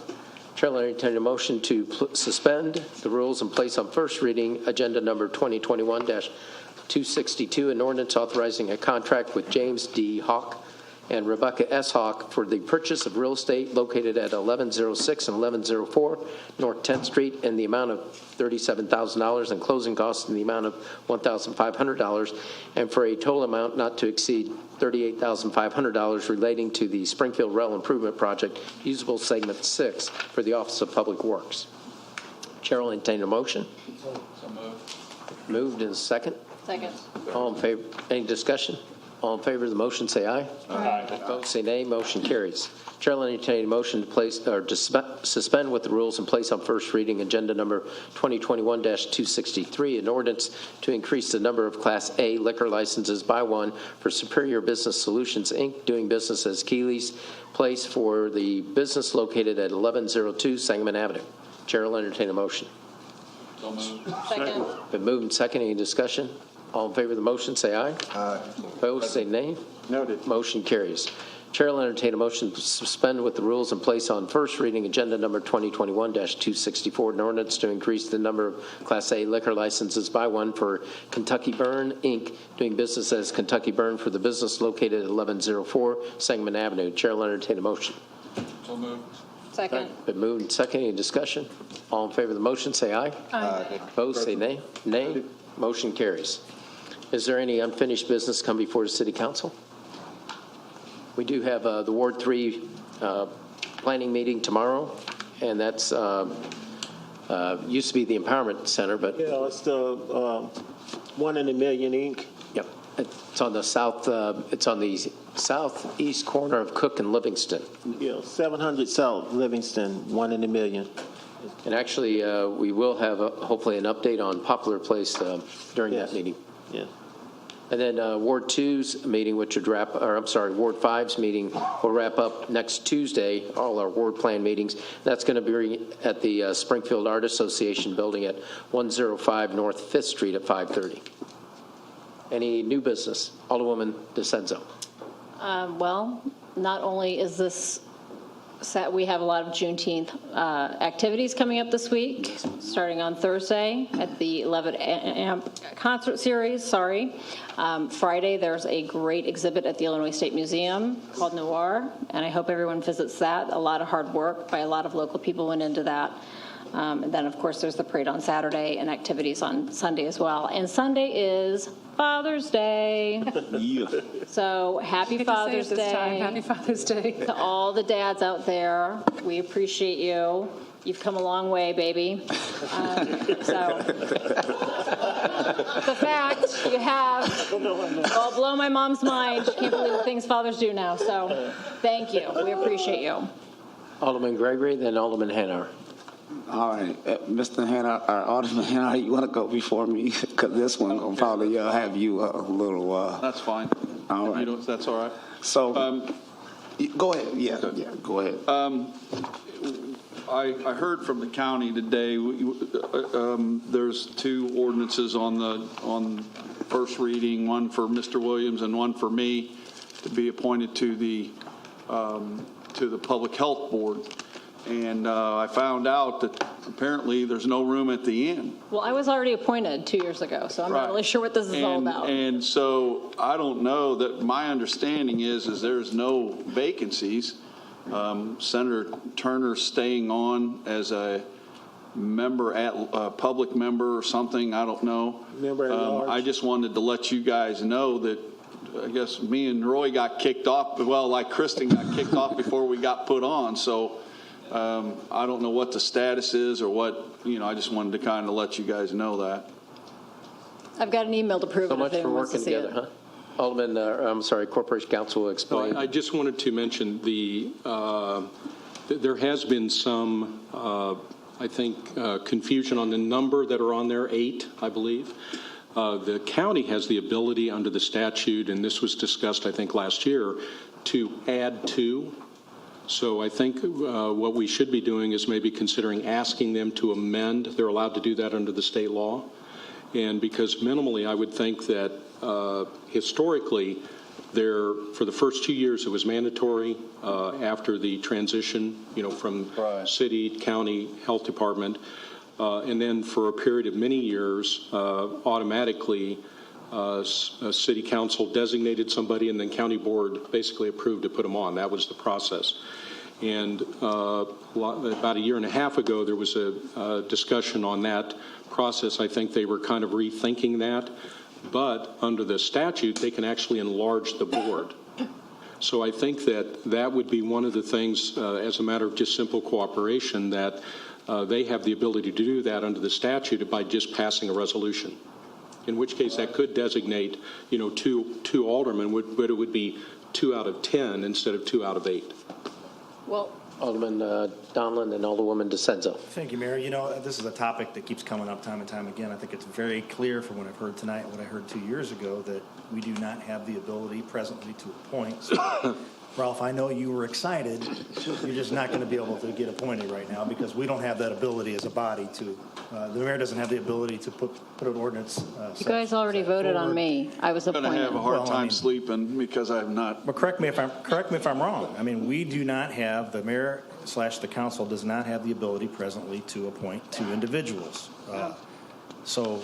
Chair will entertain a motion to suspend the rules and place on first reading agenda number 2021-262, an ordinance authorizing a contract with James D. Hawk and Rebecca S. Hawk for the purchase of real estate located at 1106 and 1104 North 10th Street in the amount of $37,000 and closing costs in the amount of $1,500, and for a total amount not to exceed $38,500 relating to the Springfield Rail Improvement Project, usable segment 6 for the Office of Public Works. Chair will entertain a motion. So moved. Moved and second. Second. All in favor? Any discussion? All in favor of the motion, say aye. Aye. Opposed, say nay. Motion carries. Chair will entertain a motion to place or to suspend with the rules and place on first reading agenda number 2021-263, an ordinance to increase the number of Class A liquor licenses by 1 for Superior Business Solutions, Inc., doing business as Keeley's Place for the business located at 1102 Sangamon Avenue. Chair will entertain a motion. So moved. Second. Been moved and second. Any discussion? All in favor of the motion, say aye. Aye. Opposed, say nay. Noted. Motion carries. Chair will entertain a motion to suspend with the rules and place on first reading agenda number 2021-264, an ordinance to increase the number of Class A liquor licenses by 1 for Kentucky Burn, Inc., doing business as Kentucky Burn for the business located at 1104 Sangamon Avenue. Chair will entertain a motion. So moved. Second. Been moved and second. Any discussion? All in favor of the motion, say aye. Aye. Opposed, say nay. Nay. Motion carries. Is there any unfinished business come before the City Council? We do have the Ward 3 planning meeting tomorrow, and that's used to be the Empowerment Center, but Yeah, it's the 1 in a Million, Inc. yep, it's on the southeast corner of Cook and Livingston. Yeah, 700 South Livingston, 1 in a Million. And actually, we will have hopefully an update on Poplar Place during Yes. that meeting. Yeah. And then Ward 2's meeting, Ward 5's meeting will wrap up next Tuesday, all our ward plan meetings. That's going to be at the Springfield Art Association building at 105 North 5th Street at 5:30. Any new business? Alderwoman DeCenso. Well, not only is this we have a lot of Juneteenth activities coming up this week, starting on Thursday at the 11 Amp concert series, Friday, there's a great exhibit at the Illinois State Museum called Noir, and I hope everyone visits that. A lot of hard work by a lot of local people went into that. And then, of course, there's the parade on Saturday and activities on Sunday as well. And Sunday is Father's Day. So happy Father's Day. Happy Father's Day. To all the dads out there. We appreciate you. You've come a long way, baby. So the fact you have, well, blow my mom's mind. She can't believe the things fathers do now. So thank you. We appreciate you. Alderman Gregory, then Alderman Hanauer. All right, Mr. Hanna, Alderman Hanna, you want to go before me? Because this one will probably have you a little. That's fine. All right. That's all right. So, go ahead. Yeah, go ahead. I heard from the county today. There's 2 ordinances on first reading, one for Mr. Williams and one for me, to be appointed to the Public Health Board. And I found out that apparently there's no room at the inn. Well, I was already appointed 2 years ago, so I'm not really sure what this is all about. And so I don't know that my understanding is there's no vacancies. Senator Turner's staying on as a member a public member or something. I don't know. Member at large. I just wanted to let you guys know that I guess me and Roy got kicked off. Well, like Kristen got kicked off before we got put on. So I don't know what the status is or what, I just wanted to kind of let you guys know that. I've got an email to prove So it much if for anyone wants to working see together, it. huh? Alderman, Corporation Counsel will explain. I just wanted to mention there has been some, confusion on the number that are on there, 8, I believe. The county has the ability under the statute, and this was discussed, I think, last year, to add 2. So I think what we should be doing is maybe considering asking them to amend. They're allowed to do that under the state law. And because minimally, I would think that historically, for the first 2 years, it was mandatory. After the transition, from city, county, health department, and then for a period of many years, automatically, city council designated somebody, and then county board basically approved to put them on. That was the process. And about a year and a half ago, there was a discussion on that process. I think they were kind of rethinking that. But under the statute, they can actually enlarge the board. So I think that would be one of the things, as a matter of just simple cooperation, that they have the ability to do that under the statute by just passing a resolution. In which case, that could designate, 2 aldermen, but it would be 2 out of 10 instead of 2 out of 8. Well, Alderman Donlin and Alderwoman DeCenzo. Thank you, Mayor. This is a topic that keeps coming up time and time again. I think it's very clear from what I've heard tonight and what I heard 2 years ago that we do not have the ability presently to appoint. So, Ralph, I know you were excited. You're just not going to be able to get appointed right now because we don't have that ability as a body to. The mayor doesn't have the ability to put an ordinance. You guys already voted on me. I was appointed. I'm going to have a hard time sleeping because I have not. But correct me if I'm wrong. I mean, we do not have, the mayor / the council does not have the ability presently to appoint 2 individuals. So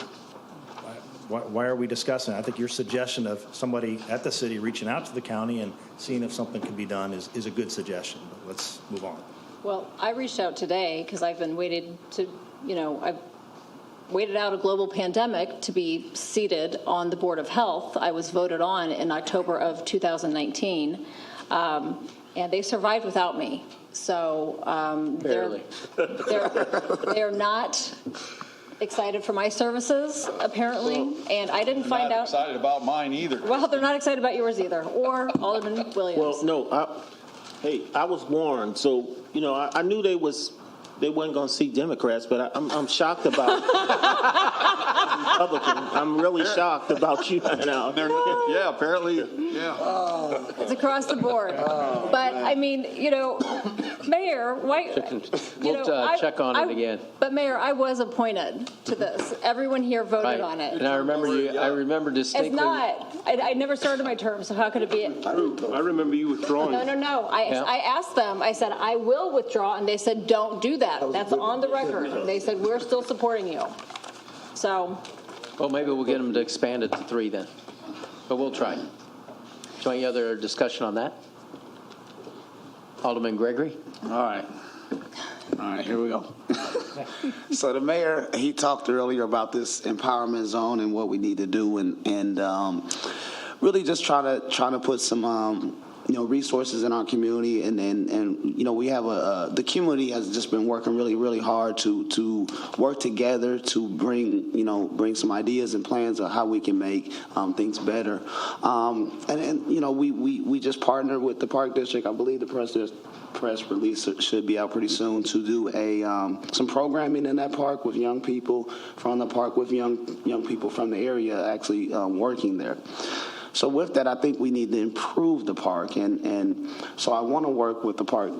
why are we discussing it? I think your suggestion of somebody at the city reaching out to the county and seeing if something can be done is a good suggestion. But let's move on. Well, I reached out today because I've been waited to, I've waited out a global pandemic to be seated on the Board of Health. I was voted on in October of 2019, and they survived without me. So they're not excited for my services, apparently, and I didn't find out. Not excited about mine either. Well, they're not excited about yours either, or Alderman Williams. Well, no, I was warned, so I knew they wasn't going to see Democrats, but I'm shocked about Republican. I'm really shocked about you now. Yeah, apparently, yeah. It's across the board. But, I mean, Mayor, why, We'll check on it again. But Mayor, I was appointed to this. Everyone here voted Right. on it. And I remember distinctly. It's not. I never started my term, so how could it be? I remember you withdrawing. No. Yeah. I asked them, I said, I will withdraw, and they said, don't do that. That's on the record. They said, we're still supporting you. So, Well, maybe we'll get them to expand it to 3 then. But we'll try. So any other discussion on that? Alderman Gregory? All right, here we go. So the mayor, he talked earlier about this empowerment zone and what we need to do, and really just trying to put some resources in our community, and we have the community has just been working really hard to work together to bring some ideas and plans of how we can make things better, we just partnered with the Park District. I believe the press release should be out pretty soon to do some programming in that park with young people from the park, with young people from the area actually working there. So with that, I think we need to improve the park, and so I want to work with the Park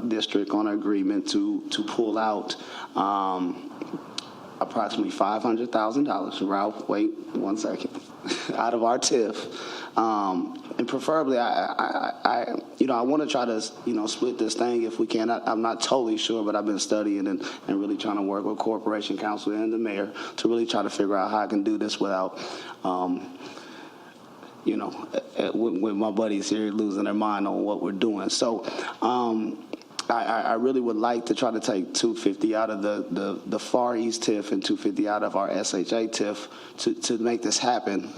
District on an agreement to pull out approximately $500,000. Ralph, wait 1 second, out of our TIF, and preferably I want to try to split this thing if we can. I'm not totally sure, but I've been studying and really trying to work with Corporation Council and the mayor to really try to figure out how I can do this without. With my buddies here losing their mind on what we're doing. So I really would like to try to take $250 out of the Far East TIF and $250 out of our SHA TIF to make this happen,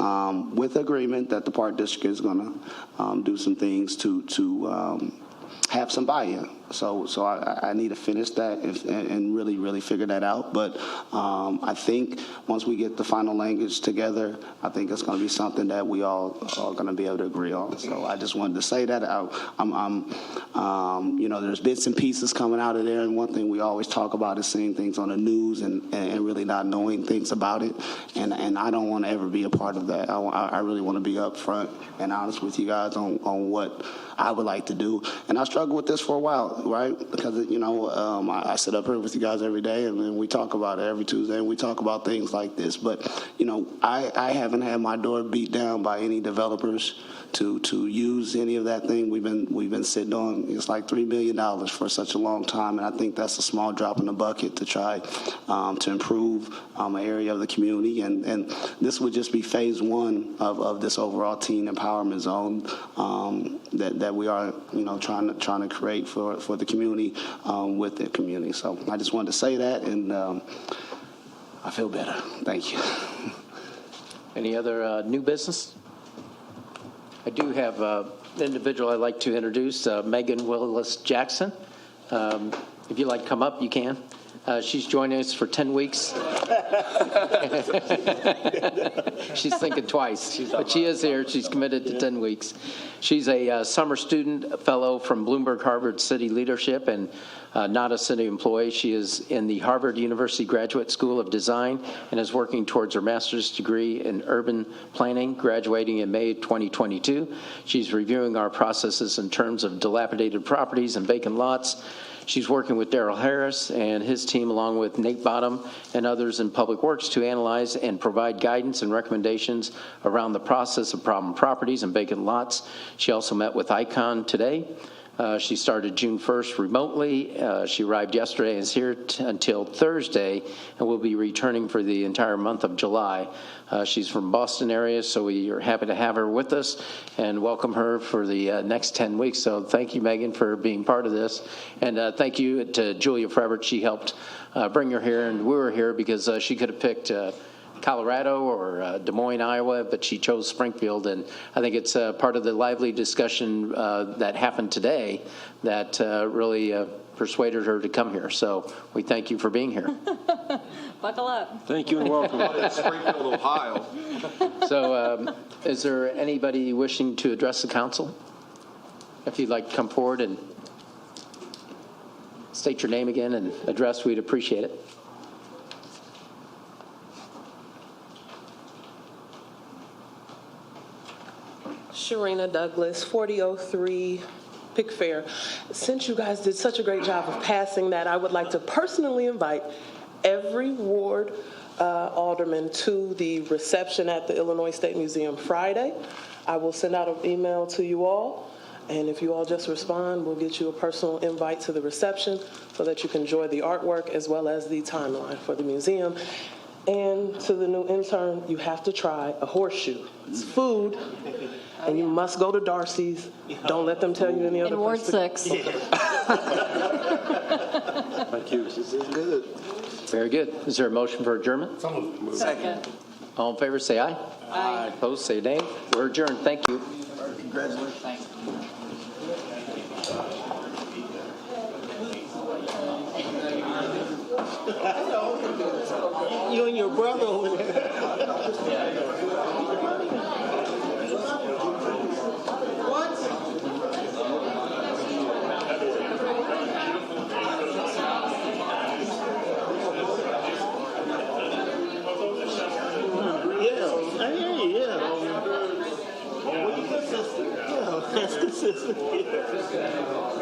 with agreement that the Park District is going to do some things to have some buy-in. So I need to finish that and really figure that out. But I think once we get the final language together, I think it's going to be something that we all are going to be able to agree on. So I just wanted to say that. There's bits and pieces coming out of there, and one thing we always talk about is seeing things on the news and really not knowing things about it. And I don't want to ever be a part of that. I really want to be upfront and honest with you guys on what I would like to do. And I struggled with this for a while, right? Because, I sit up here with you guys every day, and then we talk about it every Tuesday, and we talk about things like this. But, I haven't had my door beat down by any developers to use any of that thing. We've been sitting on, it's like $3 million for such a long time, and I think that's a small drop in the bucket to try to improve an area of the community. And this would just be phase 1 of this overall teen empowerment zone that we are trying to create for the community, with the community. So I just wanted to say that, and I feel better. Thank you. Any other new business? I do have an individual I'd like to introduce, Megan Willis-Jackson. If you'd like to come up, you can. She's joining us for 10 weeks. She's thinking twice, but she is here. She's committed to 10 weeks. She's a summer student fellow from Bloomberg Harvard City Leadership, and not a city employee. She is in the Harvard University Graduate School of Design and is working towards her master's degree in urban planning, graduating in May 2022. She's reviewing our processes in terms of dilapidated properties and vacant lots. She's working with Darrell Harris and his team, along with Nate Bottom and others in Public Works, to analyze and provide guidance and recommendations around the process of problem properties and vacant lots. She also met with ICON today. She started June 1st remotely. She arrived yesterday and is here until Thursday, and will be returning for the entire month of July. She's from Boston area, so we are happy to have her with us and welcome her for the next 10 weeks. So thank you, Megan, for being part of this. And thank you to Julia Frevert. She helped bring her here, and we were here because she could have picked Colorado or Des Moines, Iowa, but she chose Springfield, and I think it's part of the lively discussion that happened today that really persuaded her to come here. So we thank you for being here. buckle up. Thank you and welcome. Springfield, Ohio. So is there anybody wishing to address the council? If you'd like to come forward and state your name again and address, we'd appreciate it. Sharina Douglas, 4003 Pickfair. Since you guys did such a great job of passing that, I would like to personally invite every ward alderman to the reception at the Illinois State Museum Friday. I will send out an email to you all, and if you all just respond, we'll get you a personal invite to the reception so that you can enjoy the artwork as well as the timeline for the museum. And to the new intern, you have to try a horseshoe. It's food, and you must go to Darcy's. Don't let them tell you any other In Ward place. 6. Thank you. This is good. Very good. Is there a motion for adjournment? Second. All in favor, say aye. Aye. Opposed, say nay. We're adjourned. Thank you. Congratulations. You and your brother over there. Yeah, I hear you, yeah. Well, you're consistent. Yeah, that's consistent. Yeah.